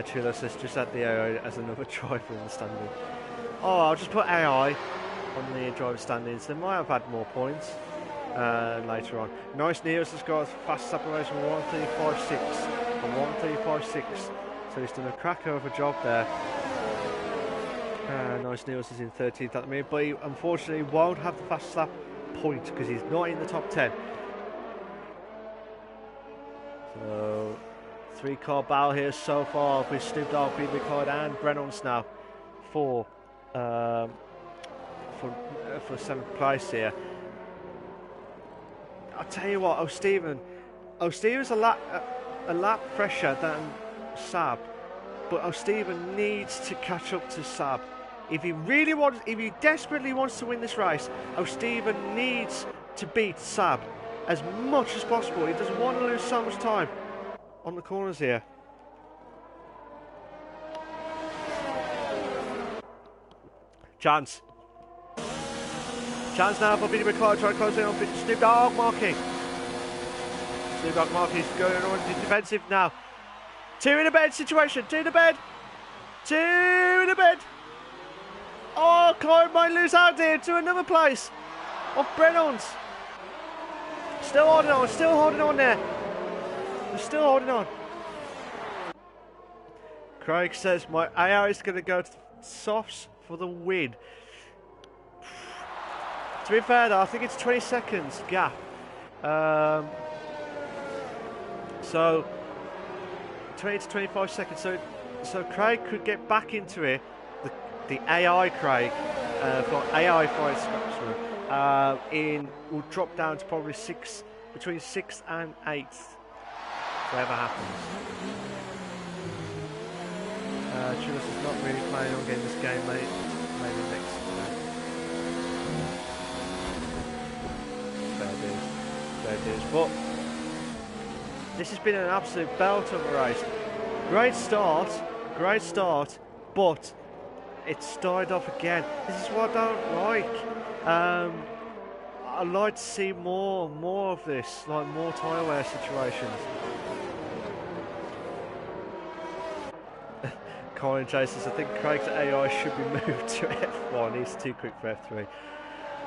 Chulo says just add the AI as another driver in the standing. Oh, I'll just put AI on the driver standings. They might have had more points later on. Nice Neos has got a fast separation of 1:35.6 and 1:35.6. So he's done a cracker of a job there. Nice Neos is in 13th at the minute, but he unfortunately won't have the fast lap point because he's not in the top 10. So 3-car battle here so far with Snoop Dogg, Peter McLeod and Brennan's now for 7th place here. I'll tell you what, O'Stevens a lap fresher than Sab, but O'Stevens needs to catch up to Sab. If he desperately wants to win this race, O'Stevens needs to beat Sab as much as possible. He doesn't want to lose so much time on the corners here. Chance now for Peter McLeod trying to close in on Snoop Dogg marking. Snoop Dogg marking is going on defensive now. 2 in a bed situation. 2 in a bed. 2 in a bed. Oh, Clyde might lose out here to another place of Brennan's. Still holding on there. They're still holding on. Craig says my AI is going to go to softs for the win. To be fair though, I think it's 20 seconds gap. So 20 to 25 seconds. So Craig could get back into it. The AI Craig, AI Fire Scotsman, will drop down to probably between 6th and 8th. Whatever happens. Chulas is not really planning on getting this game, mate. Maybe next. Fair dues. But this has been an absolute belt of a race. Great start, but it started off again. This is what I don't like. I'd like to see more of this, like more tyre wear situations. Colin Chasers, I think Craig's AI should be moved to F1. He's too quick for F3.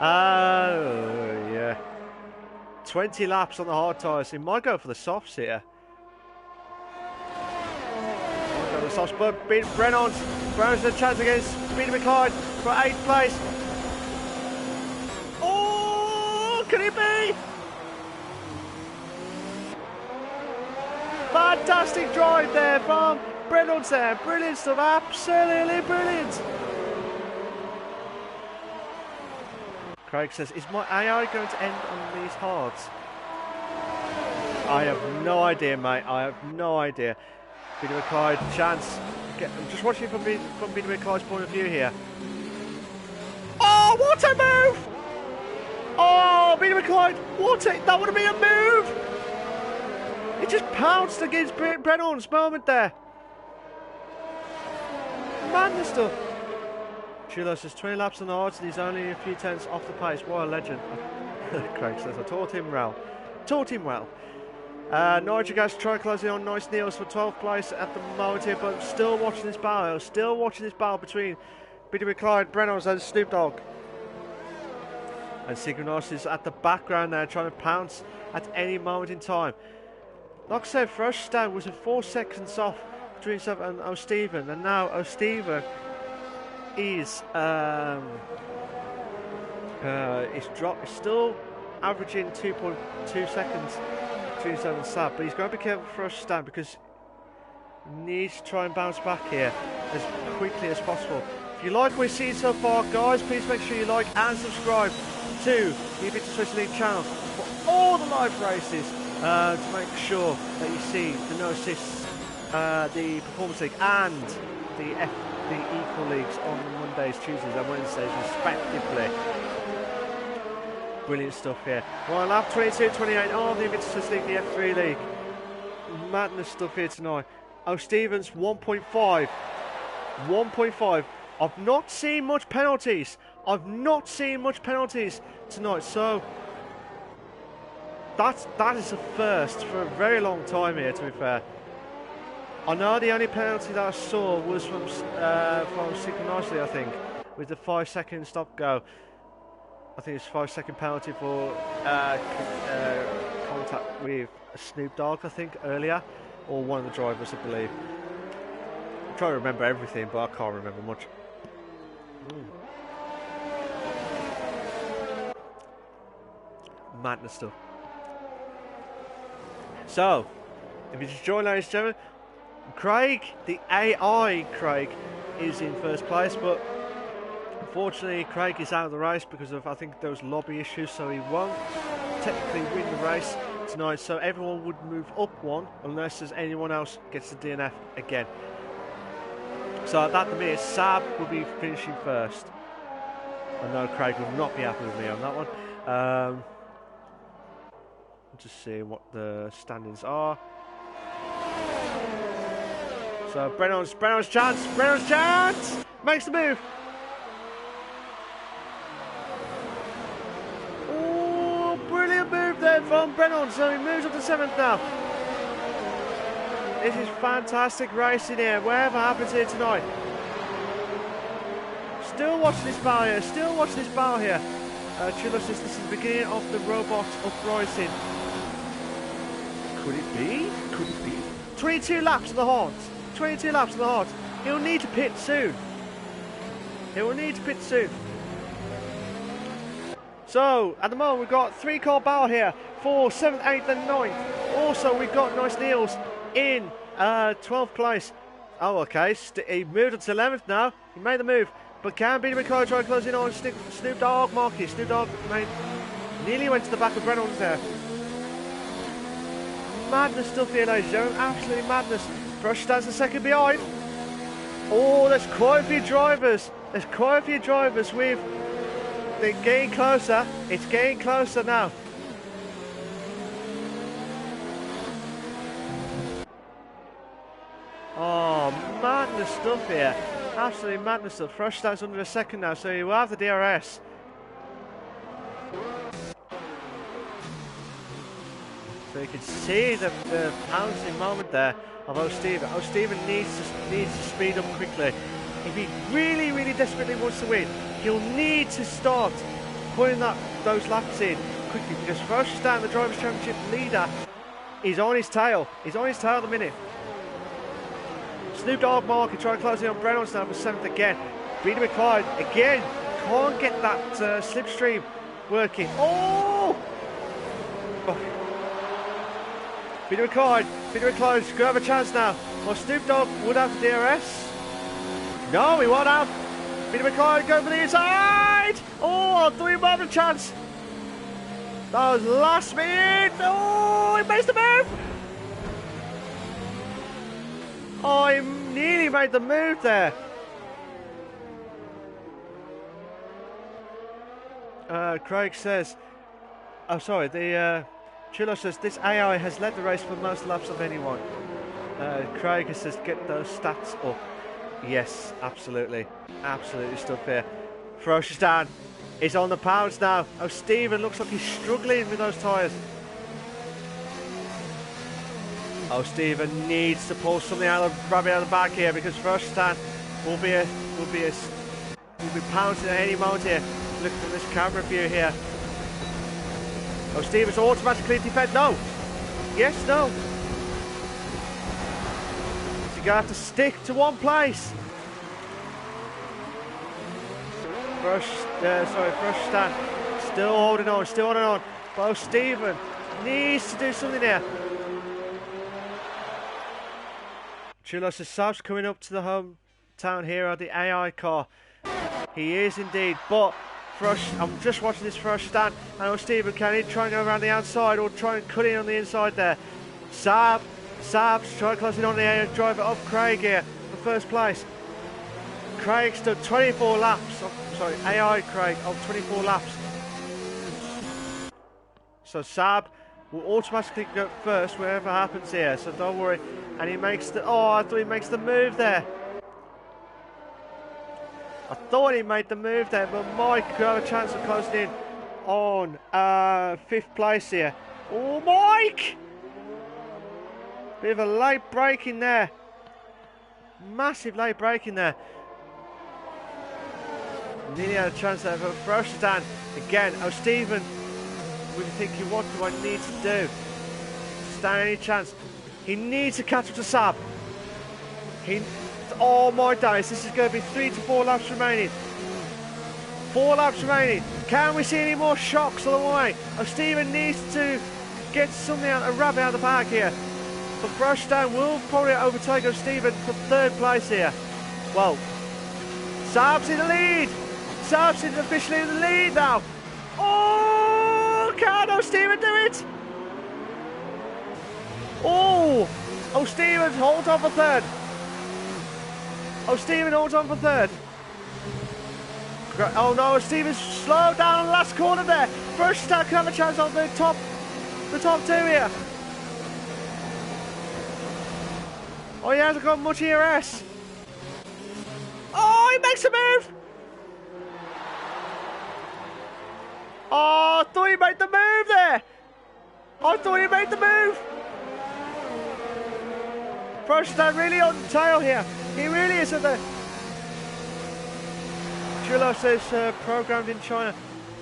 Oh, yeah. 20 laps on the hard tyres. He might go for the softs here. But Brennan's a chance against Peter McLeod for 8th place. Oh, can it be? Fantastic drive there from Brennan's there. Brilliant stuff, absolutely brilliant. Craig says, is my AI going to end on these hards? I have no idea, mate. I have no idea. Peter McLeod, chance. I'm just watching from Peter McLeod's point of view here. Oh, what a move! Oh, Peter McLeod, that would have been a move! He just pounced against Brennan's moment there. Madness stuff. Chulo says 20 laps on the odds and he's only a few tenths off the pace. What a legend. Craig says, I taught him well. Norwich guys try closing on Nice Neos for 12th place at the moment here, but still watching this battle. Between Peter McLeod, Brennan's and Snoop Dogg. And Sigurnos is at the background there trying to pounce at any moment in time. Like I said, Frostan was 4 seconds off between himself and O'Stevens, and now O'Stevens is still averaging 2.2 seconds between himself and Sab, but he's got to be careful for Frostan because he needs to try and bounce back here as quickly as possible. If you like what you've seen so far, guys, please make sure you like and subscribe to the Invictus Racing League channel for all the live races to make sure that you see the no assists, the Performance League and the the equal leagues on Mondays, Tuesdays and Wednesdays respectively. Brilliant stuff here. Well, lap 22-28 of the Invictus Racing League, the F3 League. Madness stuff here tonight. Oh, Stevens 1.5. 1.5. I've not seen much penalties. I've not seen much penalties tonight, so that is a first for a very long time here, to be fair. I know the only penalty that I saw was from Synchronicity, I think, with the 5-second stop go. I think it's 5-second penalty for contact with Snoop Dogg, I think, earlier, or one of the drivers, I believe. I'm trying to remember everything, but I can't remember much. Madness stuff. So, if you just join, ladies and gentlemen, Craig, the AI Craig, is in first place, but unfortunately Craig is out of the race because of, I think, those lobby issues, so he won't technically win the race tonight, so everyone would move up one unless there's anyone else gets the DNF again. So at that minute, Sab will be finishing first. I know Craig will not be happy with me on that one. Just see what the standings are. So Brennan's chance, makes the move. Oh, brilliant move there from Brennan. So he moves up to 7th now. This is fantastic racing here, whatever happens here tonight. Still watching this battle here, Chulo says this is the beginning of the robot uprising. Could it be? 22 laps of the heart. 22 laps of the heart. He'll need to pit soon. So, at the moment, we've got 3-car battle here for 7th, 8th and 9th. Also, we've got Nice Niels in 12th place. Oh, okay. He moved up to 11th now. He made the move. But can Peter McCoy try closing on Snoop Dogg Marquis? Snoop Dogg nearly went to the back of Brennan's there. Madness stuff here, ladies and gentlemen. Absolutely madness. Brush stands a second behind. Oh, there's quite a few drivers. With... They're getting closer. It's getting closer now. Oh, madness stuff here. Absolutely madness stuff. Fresh stands under a second now, so you will have the DRS. So you can see the pouncing moment there of O'Steven. O'Steven needs to speed up quickly. If he really, really desperately wants to win, he'll need to start putting those laps in quickly, because Fresh Stand, the Drivers' Championship leader, is on his tail. He's on his tail at the minute. Snoop Dogg Mark trying to close in on Brennan's now for 7th again. Peter McClyde again can't get that slipstream working. Oh! Peter McClyde's going to have a chance now. Well, Snoop Dogg would have the DRS. No, he won't have. Peter McClyde going for the inside. Oh, I thought he might have a chance. That was last minute. Oh, he makes the move. Oh, he nearly made the move there. Craig says, oh sorry, the Chulo says this AI has led the race for most laps of anyone. Craig says get those stats up. Yes, absolutely stuff here. Frostan is on the pounds now. Oh, Stephen looks like he's struggling with those tyres. Oh, Stephen needs to pull something out of the rabbit out of the back here, because Frostan will be pouncing at any moment here. Look from this camera view here. Oh, Stevens automatically defend. No. Yes, no. So you're going to have to stick to one place. Fresh Stand. Still holding on. But Stephen needs to do something here. Chulos Sab's coming up to the hometown hero, the AI car. He is indeed, but I'm just watching this Fresh Stand. I know Stephen can he try and go around the outside or try and cut in on the inside there. Sab's trying to close in on the AI driver of Craig here for first place. Craig's done 24 laps. Sorry, AI Craig of 24 laps. So Sab will automatically go first wherever happens here. So don't worry. And he makes the... Oh, I thought he makes the move there. I thought he made the move there, but Mike could have a chance of closing in on 5th place here. Oh, Mike! Bit of a late break in there. Massive late break in there. Nearly had a chance there for Frostan. Again, Stephen will be thinking, what do I need to do to stand any chance? He needs to catch up to Sab. Oh my days, this is going to be 3 to 4 laps remaining. 4 laps remaining. Can we see any more shocks along the way? Stephen needs to get something out, a rabbit out of the bag here. But Frostan will probably overtake Stephen for 3rd place here. Well, Sab's in the lead. Sab's officially in the lead now. Oh, can Stephen do it? Oh, Stephen holds on for 3rd. Stephen holds on for 3rd. Oh no, Stephen's slowed down on the last corner there. Frostan can have a chance on the top 2 here. Oh, he hasn't got much ERS. Oh, he makes a move. Oh, I thought he made the move there. I thought he made the move. Frostan really on the tail here. He really is at the... Chulo says, programmed in China.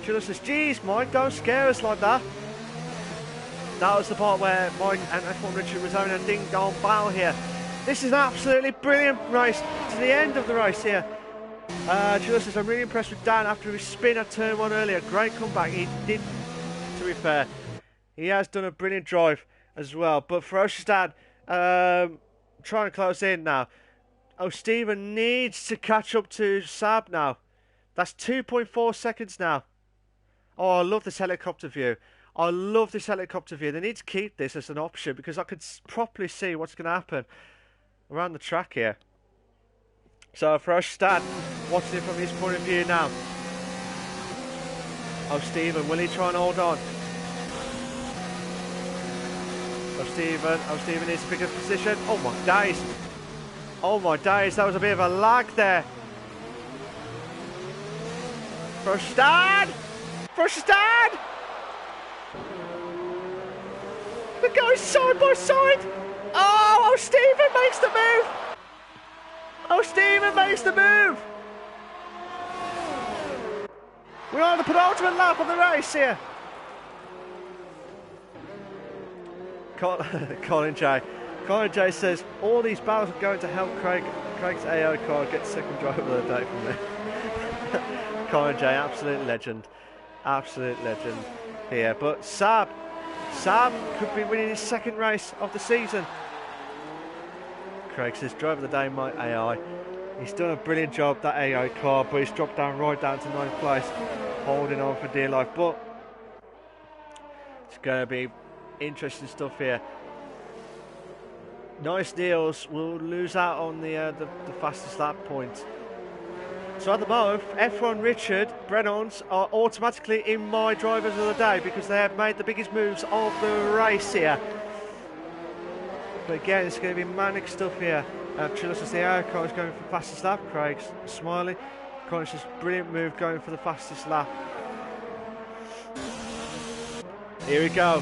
Chulo says, geez, Mike, don't scare us like that. That was the part where Mike and F1 Richard was having a ding-dong battle here. This is an absolutely brilliant race to the end of the race here. Chulo says, I'm really impressed with Dan after his spin at turn 1 earlier. Great comeback. He did, to be fair. He has done a brilliant drive as well. But for Frostan, trying to close in now. Stephen needs to catch up to Sab now. That's 2.4 seconds now. Oh, I love this helicopter view. I love this helicopter view. They need to keep this as an option because I could properly see what's going to happen around the track here. So for Frostan, watching it from his point of view now. Stephen, will he try and hold on? Stephen needs to pick his position. Oh my days. Oh my days, that was a bit of a lag there. Frostan! Frostan! They're going side by side. Oh, Stephen makes the move. Stephen makes the move. We're on the penultimate lap of the race here. Colin J says, all these battles are going to help Craig's AO car get second driver of the day from me. Colin J, absolute legend. Absolute legend here. But Sab could be winning his 2nd race of the season. Craig says, driver of the day, my AI. He's done a brilliant job, that AI car, but he's dropped right down to 9th place, holding on for dear life. But it's going to be interesting stuff here. Nice Deals will lose out on the fastest lap point. So at the moment, F1 Richard, Brennans are automatically in my drivers of the day because they have made the biggest moves of the race here. But again, it's going to be manic stuff here. Chulo says the air car is going for the fastest lap. Craig's smiling. Craig's just brilliant move going for the fastest lap. Here we go.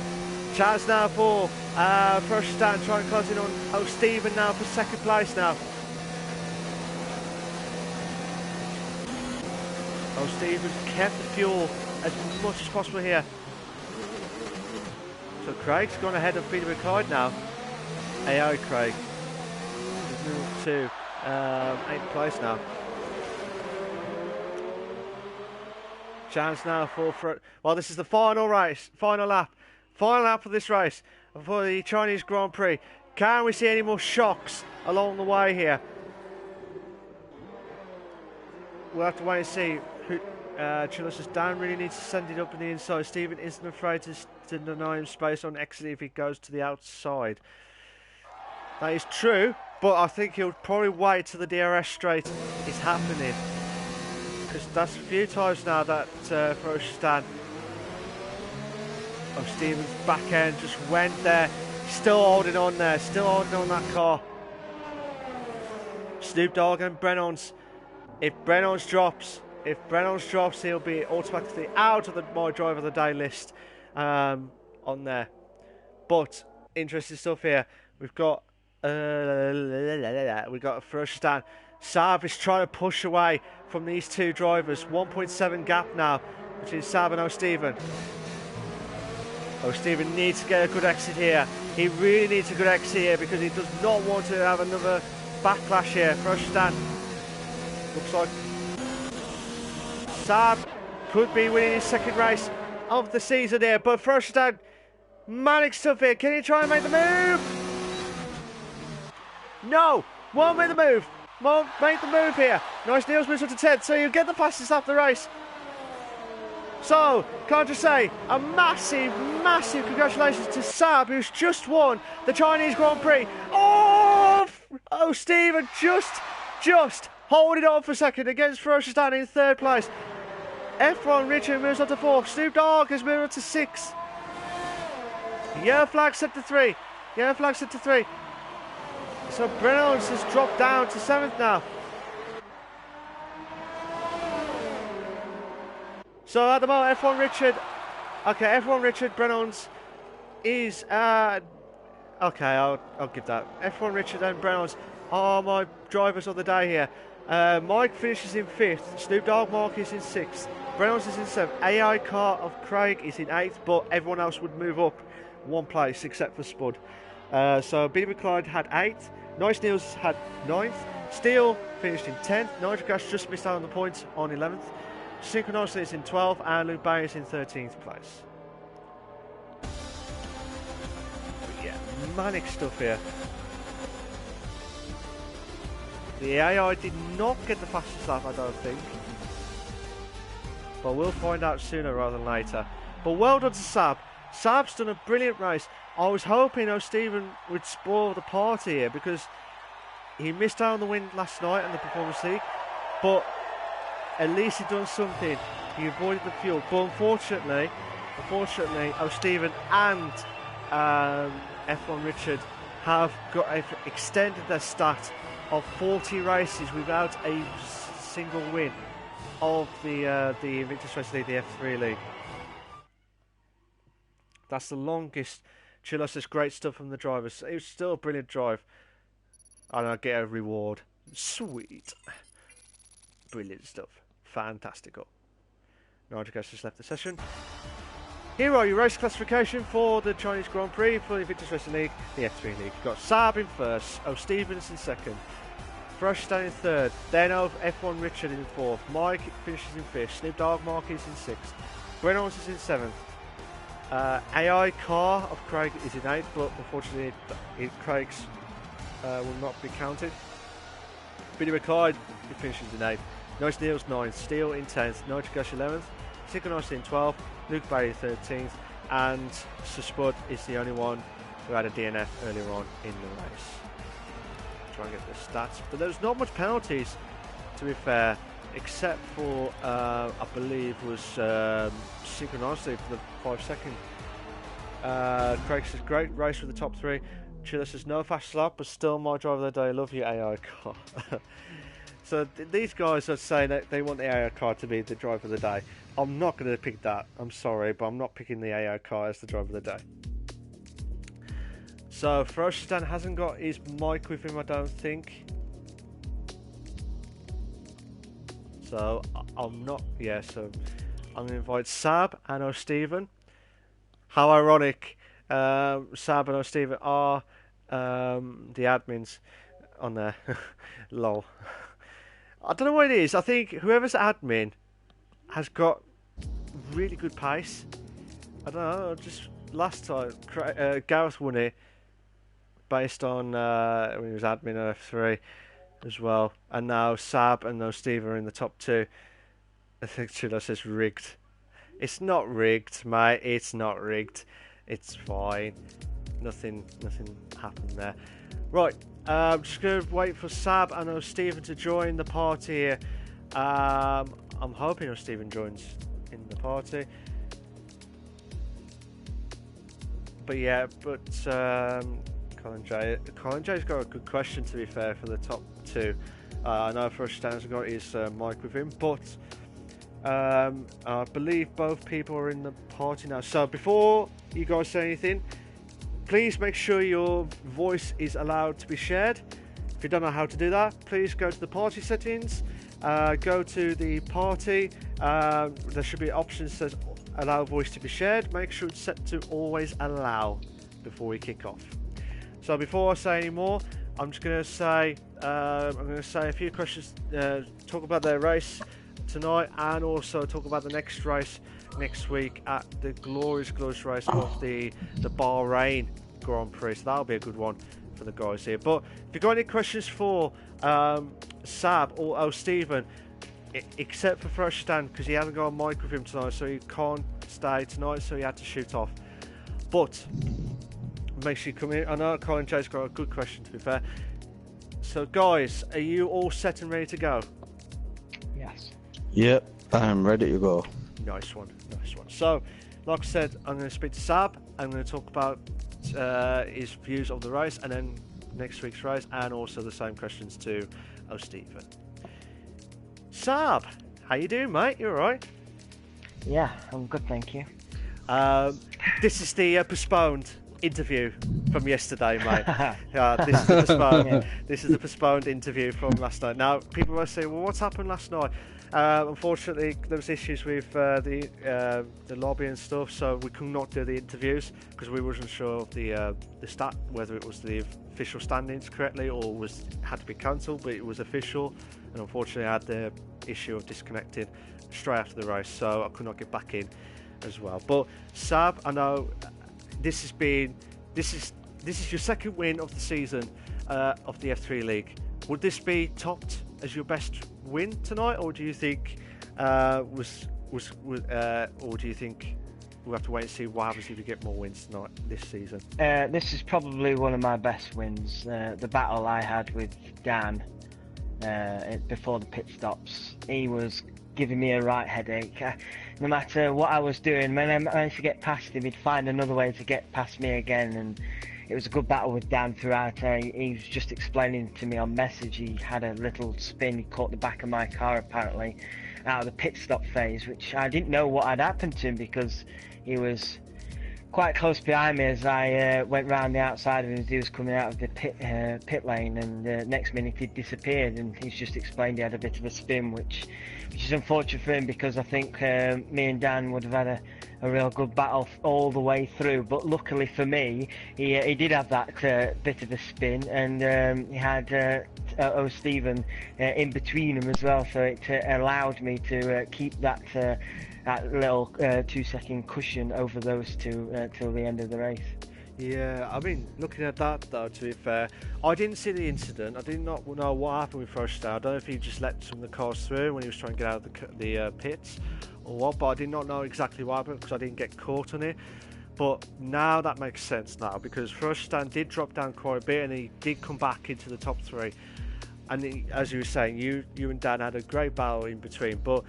Chance now for Frostan trying to close in on Stephen now for 2nd place now. Stephen's kept the fuel as much as possible here. So Craig's gone ahead of Peter McLeod now. AO Craig. He's moved to 8th place now. Chance now for well, this is the final race, final lap of this race for the Chinese Grand Prix. Can we see any more shocks along the way here? We'll have to wait and see. Chulo says Dan really needs to send it up on the inside. Stephen isn't afraid to deny him space on exit if he goes to the outside. That is true. But I think he'll probably wait till the DRS straight is happening. Because that's a few times now that Ferocious Dan of Stephen's back end just went there. Still holding on there, still holding on that car. Snoop Dogg and Brennon's. If Brennon's drops, he'll be automatically out of the My Driver of the Day list on there. But interesting stuff here. We've got Ferocious Dan. Sab is trying to push away from these two drivers. 1.7 gap now between Sab and O'Stephen. O'Stephen needs to get a good exit here. He really needs a good exit here because he does not want to have another backlash here. Ferocious Dan looks like Sab could be winning his second race of the season here, but Ferocious Dan, manic stuff here. Can he try and make the move? No, won't make the move. Won't make the move here. Nice Niels moves up to 10, so you get the fastest lap of the race. So, can I just say, a massive, massive congratulations to Sab, who's just won the Chinese Grand Prix. Oh, Stephen just holding on for a second against Ferocious Dan in third place. F1 Richard moves on to 4th. Snoop Dogg has moved on to 6th. Yellow flag set to 3. Yellow flag set to 3. So Brennon's has dropped down to 7th now. So at the moment, F1 Richard Brennon's is okay, I'll give that. F1 Richard and Brennon's are my drivers of the day here. Mike finishes in 5th. Snoop Dogg Mark is in 6th. Brennon's is in 7th. AI car of Craig is in 8th, but everyone else would move up one place except for Spud. So Billy McLeod had 8th. Nice Niels had 9th. Steele finished in 10th. Nigel Gash just missed out on the points on 11th. Synchronously is in 12th, and Luke Barry is in 13th place. But yeah, manic stuff here. The AI did not get the fastest lap, I don't think. But we'll find out sooner rather than later. But well done to Sab. Sab's done a brilliant race. I was hoping O'Stephen would spoil the party here because he missed out on the win last night in the Performance League. But at least he'd done something. He avoided the fuel. But unfortunately, O'Stephen and F1 Richard have extended their stat of 40 races without a single win of the Invictus Racing League, the F3 League. That's the longest. Chillos says great stuff from the drivers. It was still a brilliant drive. And I get a reward. Sweet. Brilliant stuff. Fantastical. Nigel Gash just left the session. Here are your race classification for the Chinese Grand Prix for the Invictus Racing League, the F3 League. You've got Sab in 1st, O'Stevens in 2nd, Ferocious Dan in 3rd, then F1 Richard in 4th, Mike finishes in 5th, Snoop Dogg Mark is in 6th, Brennon's is in 7th, AI car of Craig is in 8th, but unfortunately Craig's will not be counted. Billy McLeod finishes in 8th, Nice Niels 9th, Steele in 10th, Nigel Gash 11th, Synchronously in 12th, Luke Barry 13th, and Spud is the only one who had a DNF earlier on in the race. Try and get the stats, but there's not much penalties, to be fair, except for I believe was Synchronously for the 5 second. Craig says great race with the top 3. Chiller says no fast lap, but still my driver of the day. Love you AI car. So these guys are saying that they want the AI car to be the driver of the day. I'm not going to pick that. I'm sorry, but I'm not picking the AI car as the driver of the day. So Ferocious Dan hasn't got his mic with him, I don't think. So I'm not. Yeah. So I'm going to invite Sab and O'Stephen. How ironic! Sab and O'Stephen are the admins on there. Lol. I don't know what it is. I think whoever's admin has got really good pace. I don't know. Just last time, Gareth won it based on when he was admin of F3 as well. And now Sab and O'Stephen are in the top 2. I think Chilo says rigged. It's not rigged, mate. It's not rigged. It's fine. Nothing happened there. Right. I'm just going to wait for Sab and Stephen to join the party here. I'm hoping Stephen joins in the party. But yeah, Colin J's got a good question, to be fair, for the top two. I know for Stan's got his mic with him, but I believe both people are in the party now. So before you guys say anything, please make sure your voice is allowed to be shared. If you don't know how to do that, please go to the party settings, go to the party, there should be options that says allow voice to be shared. Make sure it's set to always allow before we kick off. So before I say any more, I'm just going to say a few questions, talk about their race tonight, and also talk about the next race next week at the glorious race of the Bahrain Grand Prix. So that'll be a good one for the guys here. But if you've got any questions for Sab or Stephen, except for Fresh Stan, because he hasn't got a mic with him tonight, so he can't stay tonight, so he had to shoot off. But make sure you come in. I know Colin J's got a good question, to be fair. So guys, are you all set and ready to go? Yes. Yep, I'm ready to go. Nice one. So, like I said, I'm going to speak to Sab. I'm going to talk about his views of the race, and then next week's race, and also the same questions to Stephen. Sab, how you doing, mate? You alright? Yeah, I'm good, thank you. This is the postponed interview from yesterday, mate. This is the postponed. This is the postponed interview from last night. Now, people might say, "Well, what's happened last night?" Unfortunately, there was issues with the lobby and stuff, so we could not do the interviews because we wasn't sure of the stat, whether it was the official standings correctly or had to be cancelled. But it was official, and unfortunately, I had the issue of disconnecting straight after the race, so I could not get back in as well. But Sab, I know this is your second win of the season of the F3 League. Would this be topped as your best win tonight, or do you think or do you think we'll have to wait and see what happens if you get more wins tonight this season? This is probably one of my best wins. The battle I had with Dan before the pit stops, he was giving me a right headache. No matter what I was doing, when I managed to get past him, he'd find another way to get past me again, and it was a good battle with Dan throughout. He was just explaining to me on message. He had a little spin, he caught the back of my car apparently out of the pit stop phase, which I didn't know what had happened to him because he was quite close behind me as I went round the outside of him as he was coming out of the pit lane, and next minute he disappeared, and he's just explained he had a bit of a spin, which is unfortunate for him because I think me and Dan would have had a real good battle all the way through. But luckily for me, he did have that bit of a spin, and he had Stephen in between him as well, so it allowed me to keep that little 2-second cushion over those two till the end of the race. Yeah, I mean, looking at that though, to be fair, I didn't see the incident. I did not know what happened with Frostar. I don't know if he just let some of the cars through when he was trying to get out of the pits or what, but I did not know exactly what happened because I didn't get caught on it. But now that makes sense now, because Frostar did drop down quite a bit and he did come back into the top three. And as you were saying, you and Dan had a great battle in between, but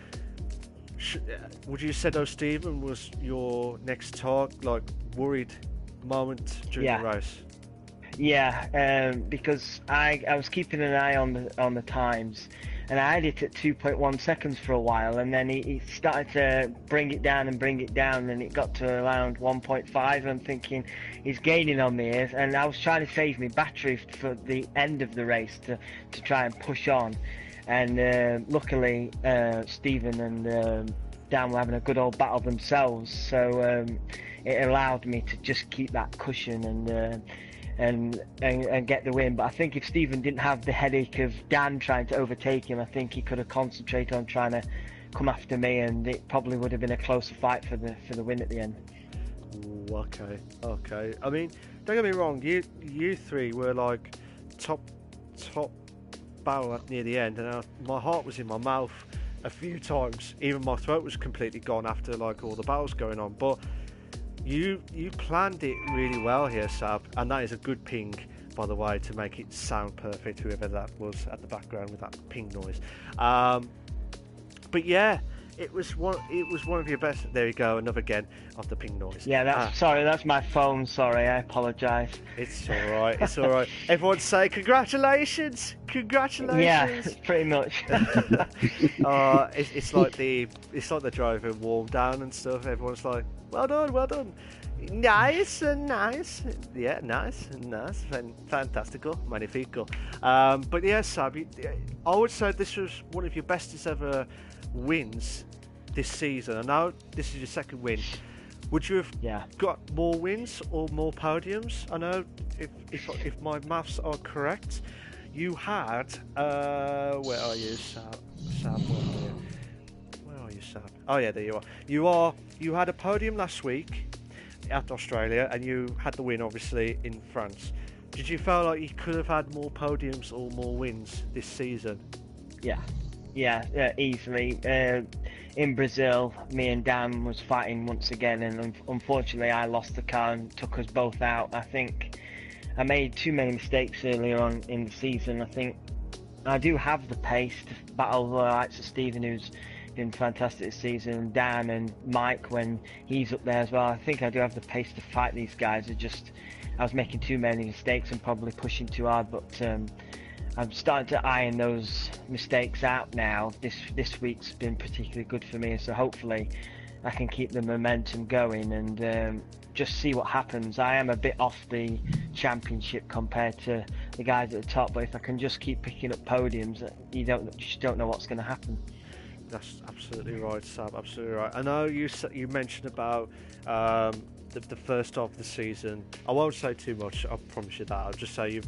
would you say though Stephen was your next target, like worried moment during the race? Yeah, because I was keeping an eye on the times, and I had it at 2.1 seconds for a while, and then he started to bring it down, and it got to around 1.5. I'm thinking he's gaining on me, and I was trying to save my battery for the end of the race to try and push on. And luckily, Stephen and Dan were having a good old battle themselves, so it allowed me to just keep that cushion and get the win. But I think if Stephen didn't have the headache of Dan trying to overtake him, I think he could have concentrated on trying to come after me, and it probably would have been a closer fight for the win at the end. Ooh, okay. I mean, don't get me wrong. You three were like top battle near the end, and my heart was in my mouth a few times. Even my throat was completely gone after like all the battles going on. But you planned it really well here, Sab, and that is a good ping by the way, to make it sound perfect, whoever that was at the background with that ping noise. But yeah, it was one of your best. There you go, another again of the ping noise. Yeah, sorry, that's my phone. Sorry, I apologise. It's all right. It's all right. Everyone say congratulations, congratulations. Yeah, pretty much. It's like the driver warm down and stuff. Everyone's like, well done, well done. Nice and nice. Yeah, nice and nice. Fantastico, magnifico. But yeah, Sab, I would say this was one of your bestest ever wins this season. I know this is your second win. Would you have got more wins or more podiums? I know if my maths are correct, you had where are you, Sab? Where are you, Sab? Oh yeah, there you are. You had a podium last week at Australia, and you had the win obviously in France. Did you feel like you could have had more podiums or more wins this season? Yeah, easily. In Brazil, me and Dan was fighting once again, and unfortunately I lost the car and took us both out. I think I made too many mistakes earlier on in the season. I think I do have the pace to battle the likes of Stephen, who's been fantastic this season, and Dan and Mike when he's up there as well. I think I do have the pace to fight these guys. I was making too many mistakes and probably pushing too hard, but I'm starting to iron those mistakes out now. This week's been particularly good for me, so hopefully I can keep the momentum going and just see what happens. I am a bit off the championship compared to the guys at the top, but if I can just keep picking up podiums, you just don't know what's going to happen. That's absolutely right, Sab. Absolutely right. I know you mentioned about the first half of the season. I won't say too much. I promise you that. I'll just say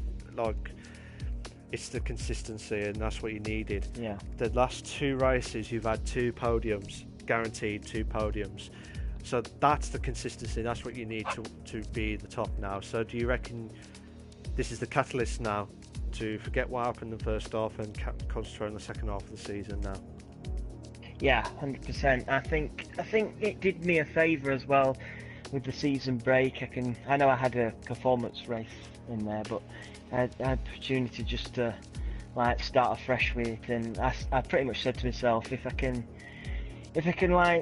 it's the consistency, and that's what you needed. Yeah. The last two races, you've had 2 podiums, guaranteed 2 podiums. So that's the consistency. That's what you need to be the top now. So do you reckon this is the catalyst now to forget what happened in the first half and concentrate on the second half of the season now? Yeah, 100%. I think it did me a favour as well with the season break. I know I had a performance race in there, but I had the opportunity just to start afresh with it, and I pretty much said to myself, if I can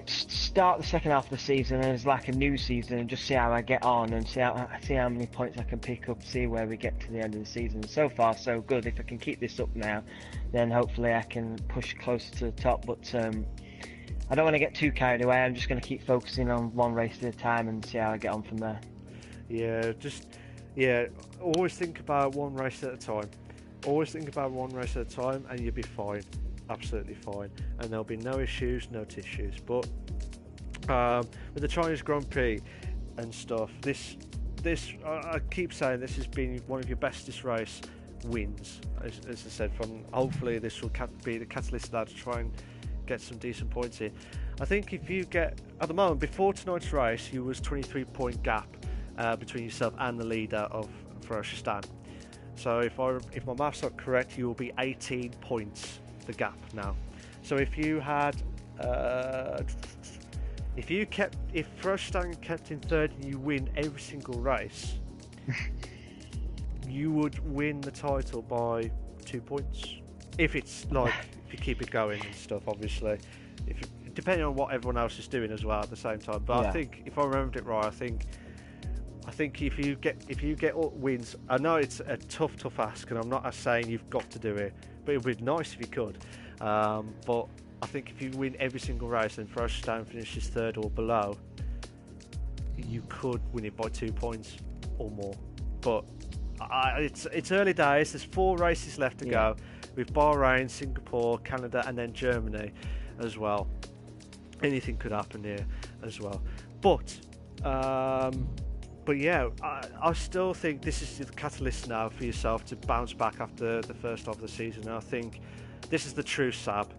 start the second half of the season as a new season and just see how I get on and see how many points I can pick up, see where we get to the end of the season. So far so good. If I can keep this up now, then hopefully I can push closer to the top, but I don't want to get too carried away. I'm just going to keep focusing on one race at a time and see how I get on from there. Always think about one race at a time. Always think about one race at a time, and you'll be fine. Absolutely fine, and there'll be no issues, no tissues. But with the Chinese Grand Prix and stuff, this I keep saying this has been one of your bestest race wins. As I said, hopefully this will be the catalyst now to try and get some decent points in. I think if you get, at the moment, before tonight's race, you was 23-point gap between yourself and the leader of Ferochistan. So if my maths are correct, you will be 18 points the gap now. So if you had if Ferochistan kept in third and you win every single race, you would win the title by 2 points. If it's if you keep it going and stuff, obviously, depending on what everyone else is doing as well at the same time. But I think if I remembered it right, I think if you get all wins, I know it's a tough ask, and I'm not saying you've got to do it, but it would be nice if you could. But I think if you win every single race and Ferochistan finishes third or below, you could win it by 2 points or more. But it's early days. There's 4 races left to go, with Bahrain, Singapore, Canada, and then Germany as well. Anything could happen here as well. But yeah, I still think this is the catalyst now for yourself to bounce back after the first half of the season. And I think this is the true Sab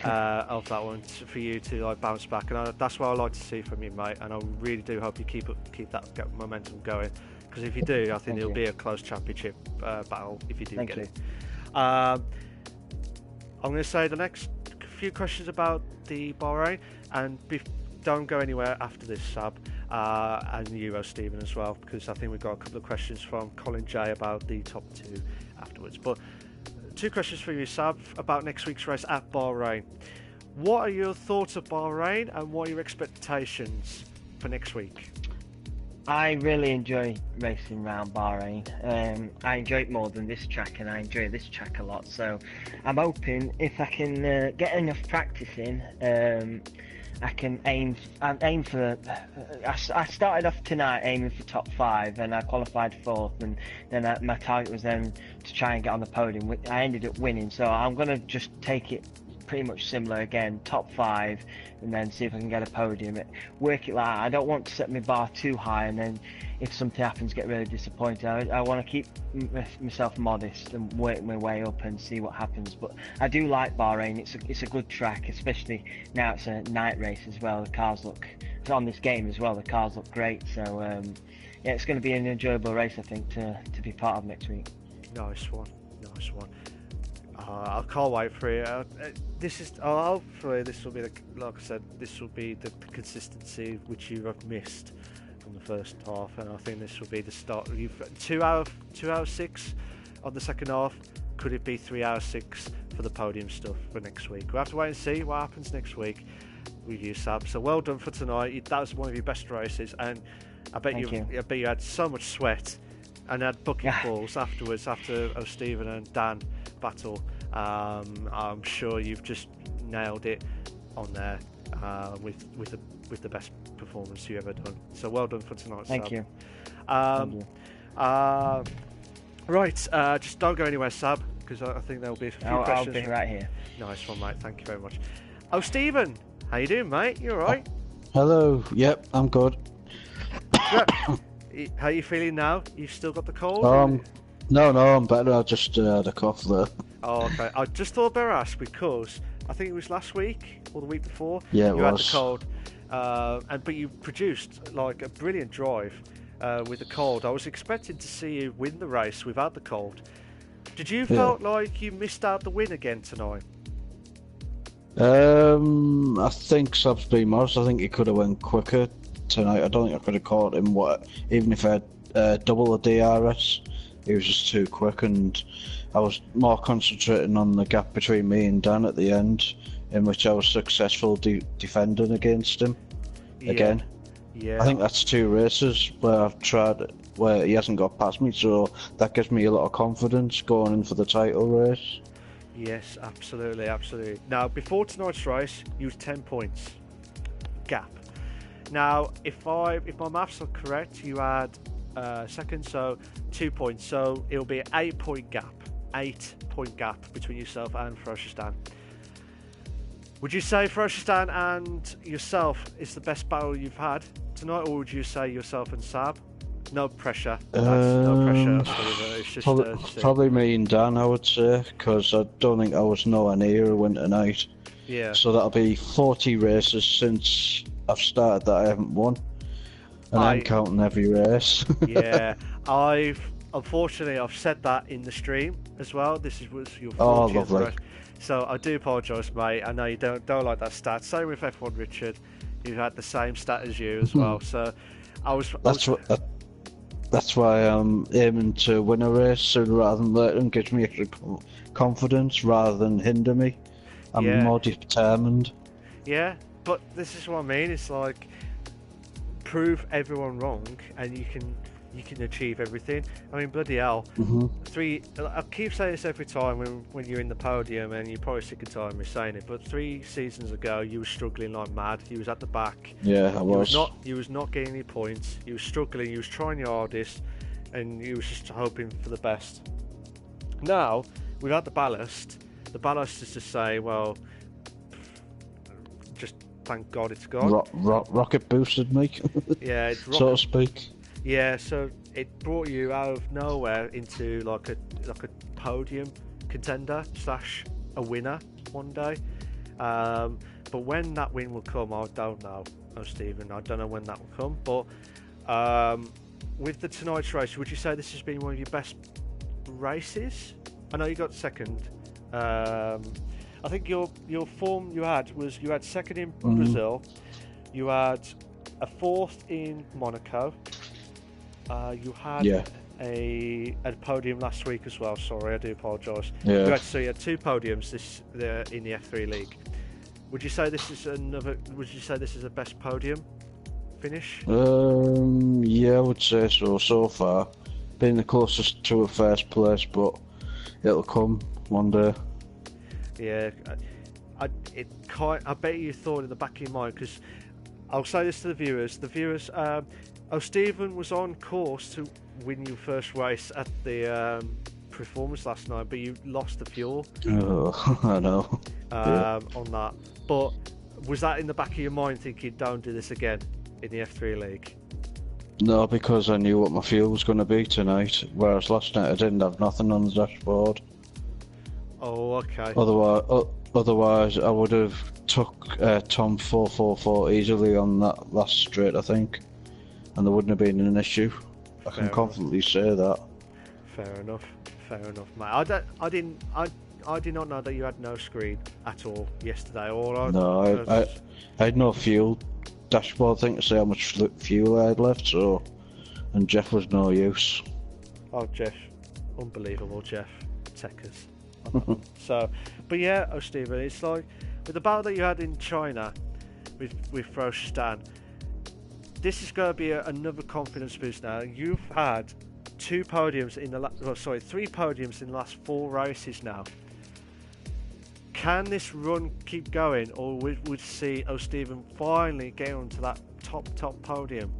of that one for you to bounce back, and that's what I like to see from you, mate. And I really do hope you keep that momentum going, because if you do, I think it'll be a close championship battle if you do get it. I'm going to say the next few questions about the Bahrain, and don't go anywhere after this, Sab. and you, Stephen, as well, because I think we've got a couple of questions from Colin J about the top 2 afterwards. But 2 questions for you, Sab, about next week's race at Bahrain. What are your thoughts of Bahrain, and what are your expectations for next week? I really enjoy racing around Bahrain. I enjoy it more than this track, and I enjoy this track a lot. So I'm hoping if I can get enough practice in, I can aim for. I started off tonight aiming for top 5, and I qualified 4th, and then my target was then to try and get on the podium. I ended up winning, so I'm gonna just take it pretty much similar again, top 5, and then see if I can get a podium. Work it like that. I don't want to set my bar too high, and then if something happens, get really disappointed. I want to keep myself modest and work my way up and see what happens. But I do like Bahrain. It's a good track, especially now it's a night race as well. The cars look, it's on this game as well. The cars look great. So yeah, it's going to be an enjoyable race, I think, to be part of next week. Nice one. I can't wait for it. Hopefully this will be like I said, this will be the consistency which you have missed from the first half, and I think this will be the start. You've 2 hours 6 on the second half. Could it be 3 hours 6 for the podium stuff for next week? We'll have to wait and see what happens next week with you, Sab. So well done for tonight. That was one of your best races, and I bet you had so much sweat and had bucket balls afterwards after Stephen and Dan battle. I'm sure you've just nailed it on there with the best performance you've ever done. So well done for tonight, Sab. Thank you. Right, just don't go anywhere, Sab, because I think there'll be a few questions. I'll be right here. Nice one, mate. Thank you very much. Oh, Stephen, how you doing, mate? You all right? Hello. Yep, I'm good. How are you feeling now? You've still got the cold? No, I'm better. I just had a cough there. Oh, okay. I just thought I'd better ask because I think it was last week or the week before. Yeah, you had the cold, but you produced like a brilliant drive with the cold. I was expecting to see you win the race without the cold. Did you felt like you missed out the win again tonight? I think Sab's been modest. I think he could have went quicker tonight. I don't think I could have caught him. Even if I had double the DRS, he was just too quick, and I was more concentrating on the gap between me and Dan at the end, in which I was successful defending against him again. Yeah, I think that's 2 races where I've tried it, where he hasn't got past me, so that gives me a lot of confidence going in for the title race. Yes, absolutely. Now, before tonight's race, you was 10 points gap. Now, if my maths are correct, you had second, so 2 points. So it'll be an 8-point gap. 8-point gap between yourself and Ferocioustan. Would you say Ferociotan and yourself is the best battle you've had tonight, or would you say yourself and Sab? No pressure. No pressure. It's just probably me and Dan, I would say, because I don't think I was nowhere near a win tonight. Yeah. So that'll be 40 races since I've started that I haven't won, and I'm counting every race. Yeah, unfortunately I've said that in the stream as well. This was your 40th race. So I do apologise, mate. I know you don't like that stat. Same with F1 Richard. You had the same stat as you as well. So That's why I'm aiming to win a race sooner rather than later, and gives me extra confidence rather than hinder me. I'm more determined. Yeah, but this is what I mean. It's like prove everyone wrong, and you can achieve everything. I mean, bloody hell. I keep saying this every time when you're in the podium, and you're probably sick and tired of me saying it, but 3 seasons ago you were struggling like mad. You was at the back. Yeah, I was. You was not getting any points. You was struggling. You was trying your hardest, and you was just hoping for the best. Now, without the ballast is to say, well, just thank God it's gone. Rocket boosted me. Yeah, so to speak. Yeah, so it brought you out of nowhere into like a podium contender / a winner one day. But when that win will come, I don't know, Stephen. I don't know when that will come. But with the tonight's race, would you say this has been one of your best races? I know you got second. I think your form you had second in Brazil. You had a fourth in Monaco. You had a podium last week as well. Sorry, I do apologise. Yeah. You had 2 podiums in the F3 League. Would you say this is the best podium finish? Yeah, I would say so far. Been the closest to a first place, but it'll come one day. Yeah, I bet you thought in the back of your mind, because I'll say this to the viewers. Stephen was on course to win your first race at the performance last night, but you lost the fuel. Oh, I know. On that. But was that in the back of your mind, thinking, don't do this again in the F3 League? No, because I knew what my fuel was going to be tonight, whereas last night I didn't have nothing on the dashboard. Oh, okay. Otherwise I would have took Tom 444 easily on that last straight, I think, and there wouldn't have been an issue. I can confidently say that. Fair enough, mate. I did not know that you had no screen at all yesterday. No, I had no fuel dashboard thing to say how much fuel I had left, so, and Jeff was no use. Oh, Jeff, unbelievable, Jeff, techers. So, but yeah, Stephen, it's like with the battle that you had in China with Frostan, this is going to be another confidence boost now. You've had 3 podiums in the last 4 races now. Can this run keep going, or would see Stephen finally get onto that top podium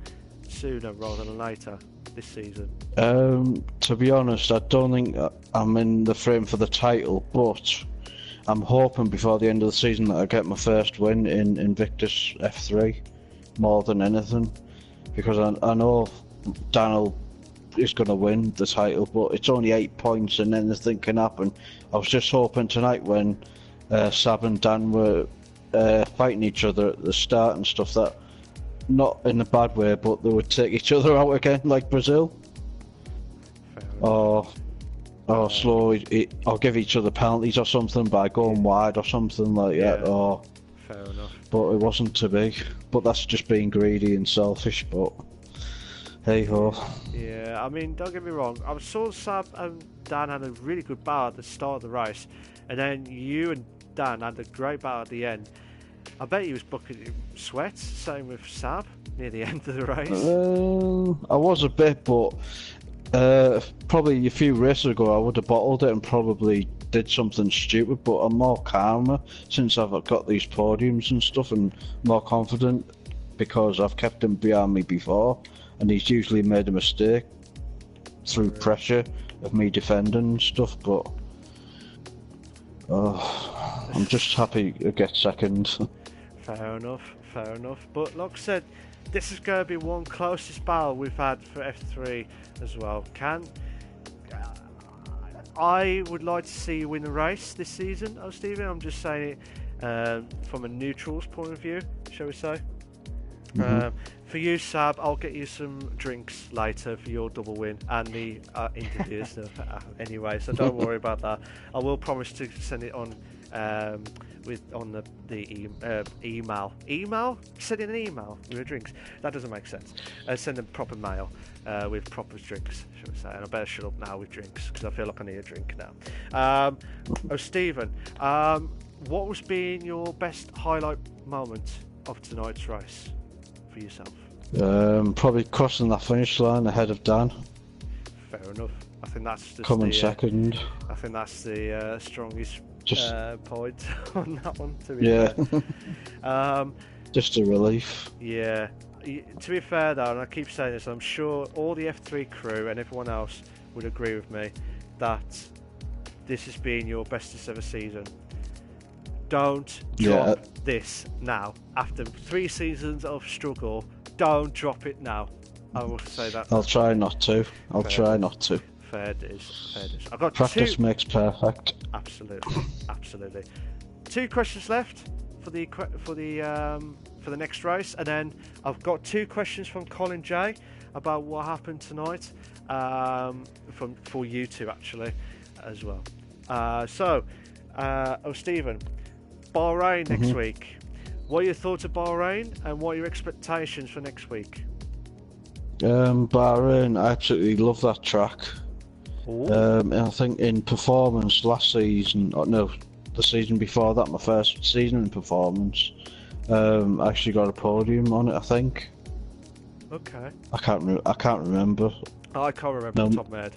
sooner rather than later this season? To be honest, I don't think I'm in the frame for the title, but I'm hoping before the end of the season that I get my first win in Invictus F3 more than anything, because I know Daniel is going to win the title, but it's only 8 points and anything can happen. I was just hoping tonight when Sab and Dan were fighting each other at the start and stuff, that not in a bad way, but they would take each other out again like Brazil, or slowly, or give each other penalties or something by going wide or something like that. Or fair enough. But it wasn't to be. But that's just being greedy and selfish. But hey ho. Yeah, I mean, don't get me wrong. I saw Sab and Dan had a really good battle at the start of the race, and then you and Dan had a great battle at the end. I bet he was bucketing sweat. Same with Sab near the end of the race. I was a bit, but probably a few races ago I would have bottled it and probably did something stupid. But I'm more calmer since I've got these podiums and stuff, and more confident because I've kept him behind me before, and he's usually made a mistake through pressure of me defending and stuff. But I'm just happy to get second. Fair enough. But like I said, this is going to be one closest battle we've had for F3 as well. I would like to see you win a race this season, Stephen. I'm just saying it from a neutral's point of view, shall we say. For you, Sab, I'll get you some drinks later for your double win and the interviews. Anyway, so don't worry about that. I will promise to send it on email. Email? Send in an email with your drinks. That doesn't make sense. Send them proper mail with proper drinks, shall we say. And I better shut up now with drinks because I feel like I need a drink now. Stephen, what was being your best highlight moment of tonight's race for yourself? Probably crossing that finish line ahead of Dan. Fair enough. I think that's just coming second. I think that's the strongest point on that one. To be fair. Just a relief. Yeah. To be fair though, and I keep saying this, I'm sure all the F3 crew and everyone else would agree with me that this has been your bestest ever season. Don't drop this now. After 3 seasons of struggle, don't drop it now. I will say that. I'll try not to. Fair dues. I've got practice makes perfect. Absolutely. 2 questions left for the next race, and then I've got 2 questions from Colin J about what happened tonight. For you two actually, as well. Stephen, Bahrain next week. What are your thoughts of Bahrain, and what are your expectations for next week? Bahrain, I absolutely love that track. Ooh. And I think in performance last season, or no, the season before that, my first season in performance, I actually got a podium on it, I think. Okay. I can't remember. I can't remember the top of my head.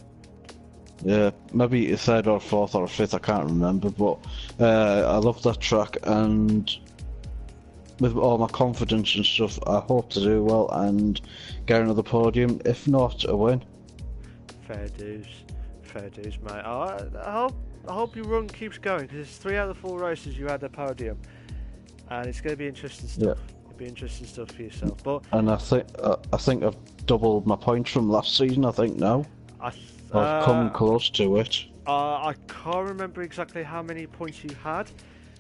Yeah, maybe a third or fourth or fifth, I can't remember, but I love that track, and with all my confidence and stuff, I hope to do well and get another podium, if not a win. Fair dues, mate. I hope your run keeps going, because it's 3 out of the 4 races you had a podium, and it's going to be interesting stuff. Yeah. It'll be interesting stuff for yourself. But And I think I've doubled my points from last season. I think now I've come close to it. I can't remember exactly how many points you had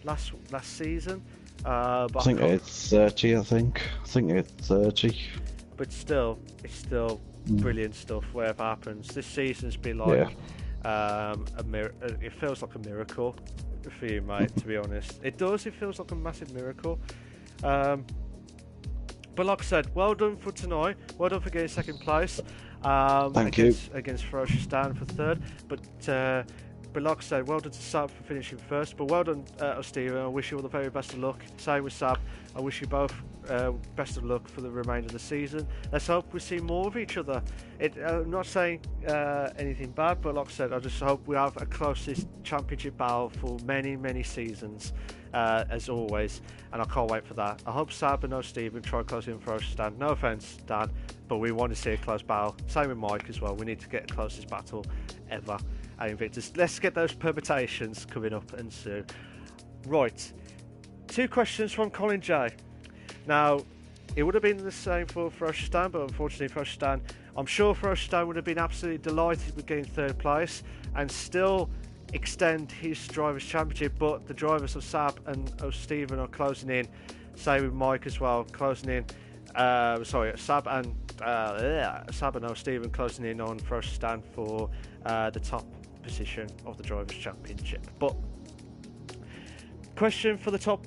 last season. But I think I had 30. I think I had 30. But still, it's still brilliant stuff. Whatever happens, this season's been like it feels like a miracle for you, mate. To be honest, it does. It feels like a massive miracle. But like I said, well done for tonight. Well done for getting second place. Thank you. Against Ferocious Dan for third. But like I said, well done to Sab for finishing first. But well done, Stephen. I wish you all the very best of luck. Same with Sab. I wish you both best of luck for the remainder of the season. Let's hope we see more of each other. I'm not saying anything bad, but like I said, I just hope we have a closest championship battle for many, many seasons, as always. And I can't wait for that. I hope Sab and Stephen try closing Ferocious Dan. No offence, Dan, but we want to see a close battle. Same with Mike as well. We need to get the closest battle ever at Invictus. Let's get those permutations coming up and soon. Right, 2 questions from Colin J. Now, it would have been the same for Ferocious Dan, but unfortunately Ferocious Dan, I'm sure Ferocious Dan would have been absolutely delighted with getting 3rd place and still extend his Drivers' Championship, but the drivers of Sab and Stephen are closing in. Same with Mike as well, closing in. Sab and Stephen closing in on Ferocious Dan for the top position of the Drivers' Championship. But question for the top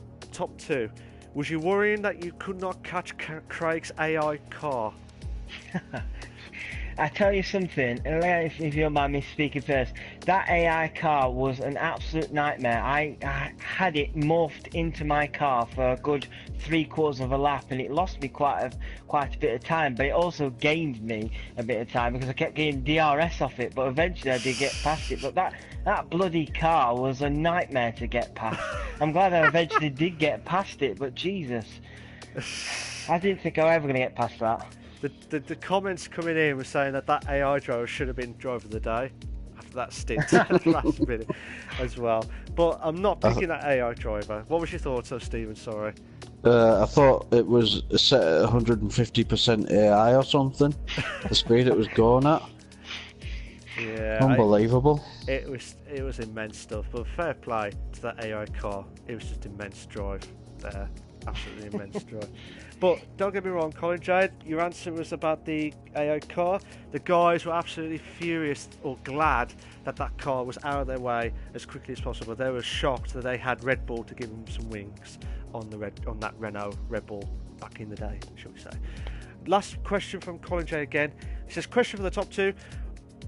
2: was you worrying that you could not catch Craig's AI car? I tell you something, if you don't mind me speaking first, that AI car was an absolute nightmare. I had it morphed into my car for a good 3/4 of a lap, and it lost me quite a bit of time, but it also gained me a bit of time because I kept getting DRS off it, but eventually I did get past it. But that bloody car was a nightmare to get past. I'm glad I eventually did get past it, but Jesus, I didn't think I was ever going to get past that. The comments coming in were saying that AI driver should have been driver of the day after that stint last minute as well. But I'm not picking that AI driver. What was your thoughts, Stephen? Sorry. I thought it was set at 150% AI or something. The speed it was going at. Yeah. Unbelievable. It was immense stuff. But fair play to that AI car. It was just immense drive there. Absolutely immense drive. But don't get me wrong, Colin Jade, your answer was about the AI car. The guys were absolutely furious or glad that car was out of their way as quickly as possible. They were shocked that they had Red Bull to give them some wings on that Renault Red Bull back in the day, shall we say. Last question from Colin J again. It says, question for the top 2.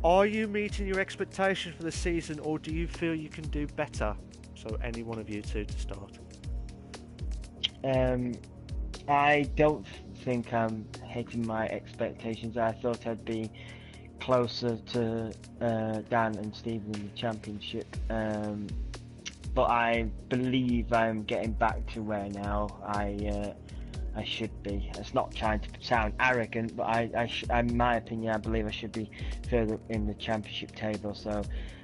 Are you meeting your expectations for the season, or do you feel you can do better? So any one of you two to start. I don't think I'm hitting my expectations. I thought I'd be closer to Dan and Stephen in the championship, but I believe I'm getting back to where now I should be. It's not trying to sound arrogant, but in my opinion, I believe I should be further in the championship table. So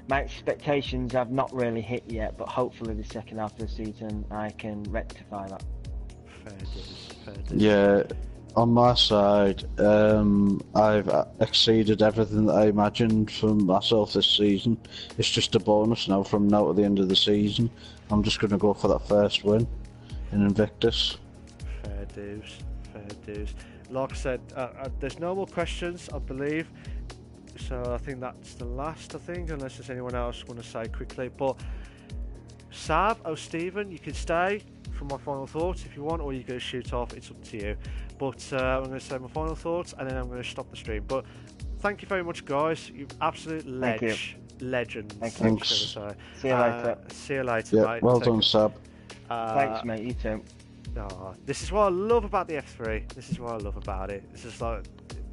my expectations have not really hit yet, but hopefully the second half of the season I can rectify that. Fair dues. Yeah, on my side, I've exceeded everything that I imagined for myself this season. It's just a bonus now from now to the end of the season. I'm just going to go for that first win in Invictus. Fair dues. Like I said, there's no more questions, I believe. So I think that's the last, unless there's anyone else want to say quickly. But Sab, Stephen, you can stay for my final thoughts if you want, or you go shoot off. It's up to you. But I'm going to say my final thoughts, and then I'm going to stop the stream. But thank you very much, guys. You absolute legends. Thanks. See you later. See you later, Yeah, mate. well done, Sab. Thanks, mate. You too. This is what I love about the F3. This is what I love about it. It's just like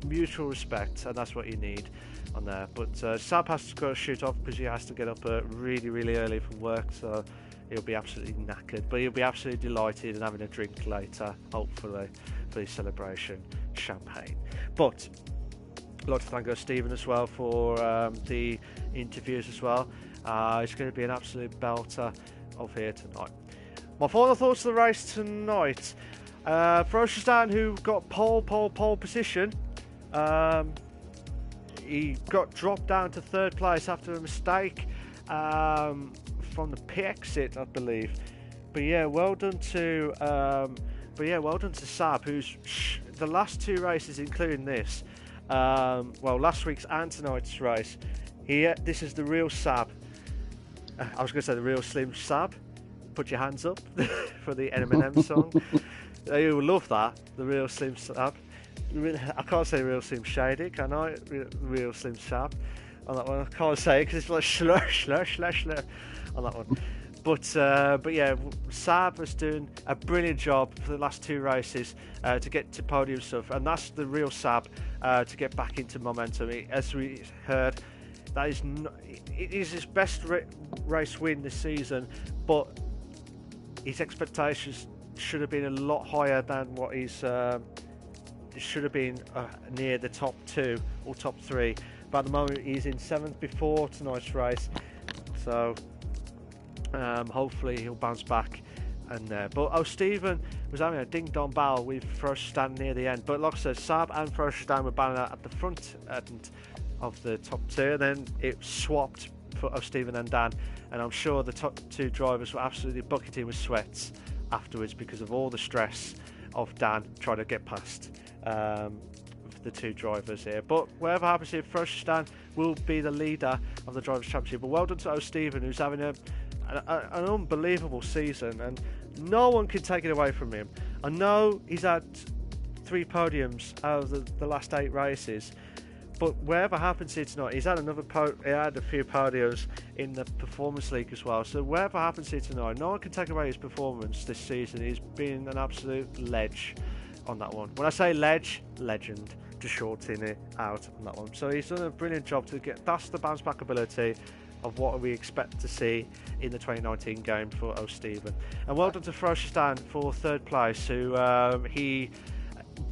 mutual respect, and that's what you need on there. But Sab has to go shoot off because he has to get up really, really early from work, so he'll be absolutely knackered. But he'll be absolutely delighted and having a drink later, hopefully, for his celebration champagne. But I'd like to thank Stephen as well for the interviews as well. It's going to be an absolute belter of here tonight. My final thoughts of the race tonight. Frosjestan, who got pole position, he got dropped down to third place after a mistake from the pit exit, I believe. But yeah, well done to Sab, who's the last two races, including this. Last week's and tonight's race. This is the real Sab. I was going to say the real Slim Sab. Put your hands up for the Eminem song. You will love that. The real Slim Sab. I can't say real Slim Shady, can I? Real Slim Sab on that one. I can't say it because it's like slur on that one. But yeah, Sab was doing a brilliant job for the last two races to get to podium stuff, and that's the real Sab to get back into momentum. As we heard, it is his best race win this season, but his expectations should have been a lot higher than what he's. It should have been near the top two or top three, but at the moment he's in 7th before tonight's race, so hopefully he'll bounce back. But Stephen was having a ding-dong battle with Frosjestan near the end, but like I said, Sab and Frosjestan were battling at the front end of the top two, and then it swapped for Stephen and Dan, and I'm sure the top two drivers were absolutely bucketing with sweats afterwards because of all the stress of Dan trying to get past the two drivers here. But whatever happens here, Frosjestan will be the leader of the Drivers' Championship. But well done to Stephen, who's having an unbelievable season, and no one can take it away from him. I know he's had 3 podiums out of the last 8 races, but whatever happens here tonight, he's had he had a few podiums in the Performance League as well. So whatever happens here tonight, no one can take away his performance this season. He's been an absolute ledge on that one. When I say ledge, legend, to shorten it out on that one. So he's done a brilliant job to get. That's the bounce back ability of what we expect to see in the 2019 game for Stephen. And well done to Frosjestan for 3rd place, who he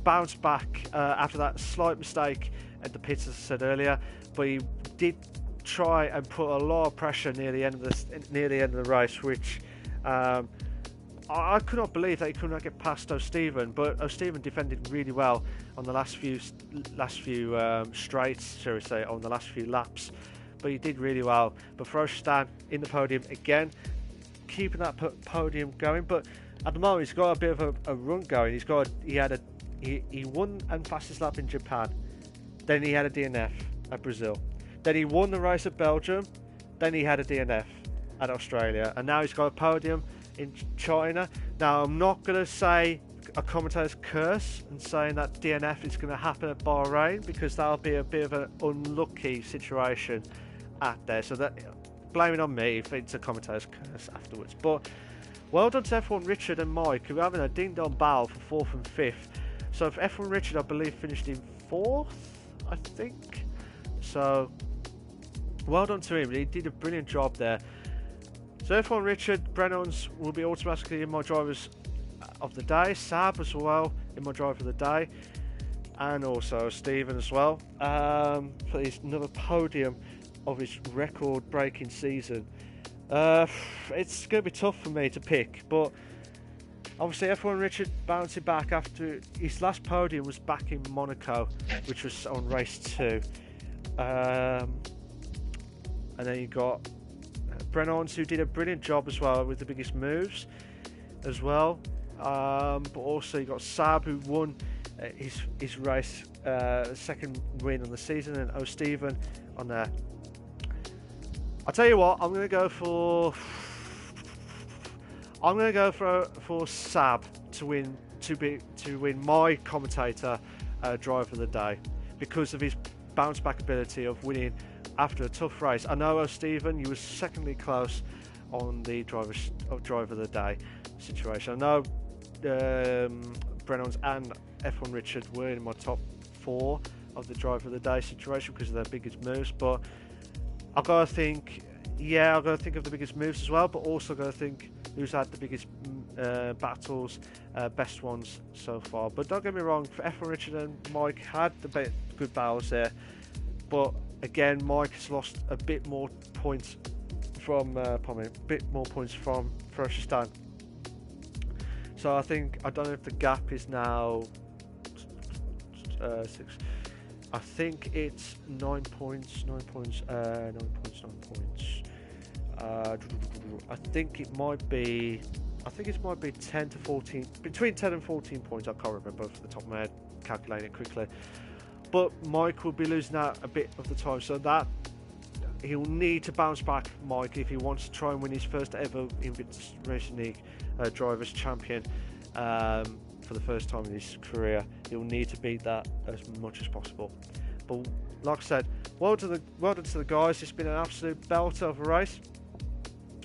bounced back after that slight mistake at the pits, as I said earlier, but he did try and put a lot of pressure near the end of the race, which I could not believe that he could not get past Stephen. But Stephen defended really well on the last few straights, shall we say, on the last few laps. But he did really well. But Frosjestan in the podium again, keeping that podium going. But at the moment, he's got a bit of a run going. He won and fastest lap in Japan. Then he had a DNF at Brazil. Then he won the race at Belgium. Then he had a DNF at Australia. And now he's got a podium in China. Now, I'm not going to say a commentator's curse and saying that DNF is going to happen at Bahrain, because that'll be a bit of an unlucky situation at there. So that, blame it on me if it's a commentator's curse afterwards. But well done to F1 Richard and Mike, who are having a ding-dong battle for 4th and 5th. So if F1 Richard, I believe, finished in 4th, I think. So well done to him. He did a brilliant job there. So F1 Richard, Brennans will be automatically in my drivers of the day. Sab as well in my driver of the day, and also Stephen as well for his another podium of his record-breaking season. It's going to be tough for me to pick, but obviously F1 Richard bouncing back after his last podium was back in Monaco, which was on race 2. And then you got Brennans, who did a brilliant job as well with the biggest moves as well. But also you got Sab, who won his race, second win on the season, and Stephen on there. I'll tell you what, I'm going to go for I'm going to go for Sab to win my commentator driver of the day because of his bounce back ability of winning after a tough race. I know, Stephen, you were secondly close on the driver of the day situation. I know Brennan's and F1 Richard were in my top 4 of the driver of the day situation because of their biggest moves, but I've got to think of the biggest moves as well, but also got to think who's had the biggest battles, best ones so far. But don't get me wrong, for F1 Richard and Mike had the good battles there, but again, Mike has lost a bit more points from Ferocioustan. So I don't know if the gap is now 6. I think it's 9 points. I think it might be 10 to 14, between 10 and 14 points. I can't remember off the top of my head, calculating it quickly. But Mike will be losing out a bit of the time, so that he'll need to bounce back, Mike, if he wants to try and win his first ever Invictus Racing League Drivers' Champion for the first time in his career. He'll need to beat that as much as possible. But like I said, well done to the guys. It's been an absolute belter of a race.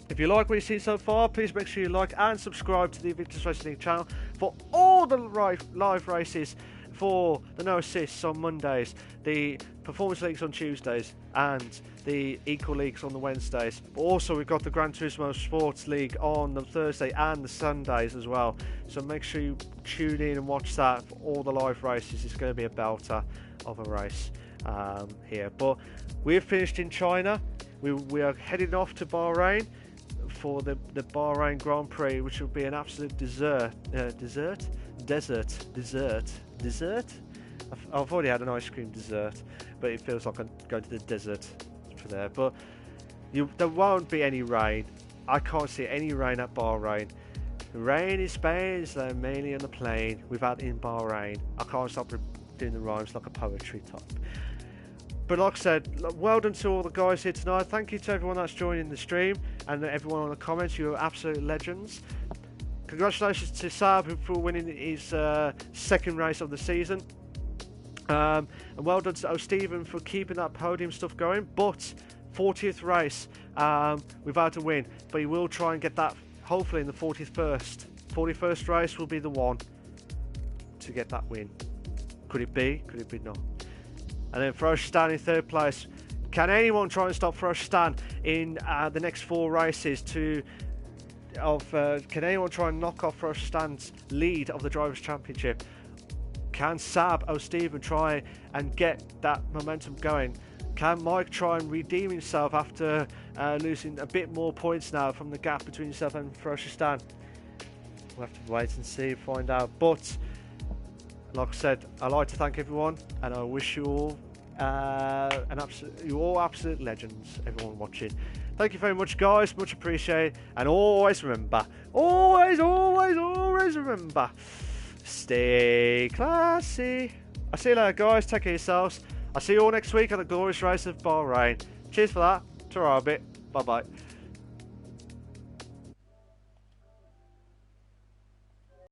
If you like what you've seen so far, please make sure you like and subscribe to the Invictus Racing League channel for all the live races, for the no assists on Mondays, the performance leagues on Tuesdays, and the equal leagues on the Wednesdays. But also, we've got the Gran Turismo Sports League on the Thursday and the Sundays as well. So make sure you tune in and watch that for all the live races. It's going to be a belter of a race here. But we've finished in China. We are heading off to Bahrain for the Bahrain Grand Prix, which will be an absolute desert. I've already had an ice cream dessert, but it feels like I'm going to the desert for there. But there won't be any rain. I can't see any rain at Bahrain. The rain in Spain is mainly on the plane. We've had in Bahrain. I can't stop doing the rhymes like a poetry type. But like I said, well done to all the guys here tonight. Thank you to everyone that's joining the stream and everyone on the comments. You are absolute legends. Congratulations to Sab for winning his second race of the season. And well done to Stephen for keeping that podium stuff going. But 40th race without a win. But he will try and get that hopefully in the 41st. 41st race will be the one to get that win. Could it be? Could it be not? And then Ferocioustan in 3rd place. Can anyone try and stop Ferociotan in the next 4 races? Can anyone try and knock off Ferociostan's lead of the Drivers' Championship? Can Sab Stephen try and get that momentum going? Can Mike try and redeem himself after losing a bit more points now from the gap between himself and Ferociotan? We'll have to wait and see, find out. But like I said, I'd like to thank everyone, and I wish you all absolute legends, everyone watching. Thank you very much, guys, much appreciated, and always remember, always remember, stay classy. I'll see you later, guys, take care of yourselves. I'll see you all next week at the glorious race of Bahrain. Cheers for that, ta-ra a bit, bye bye.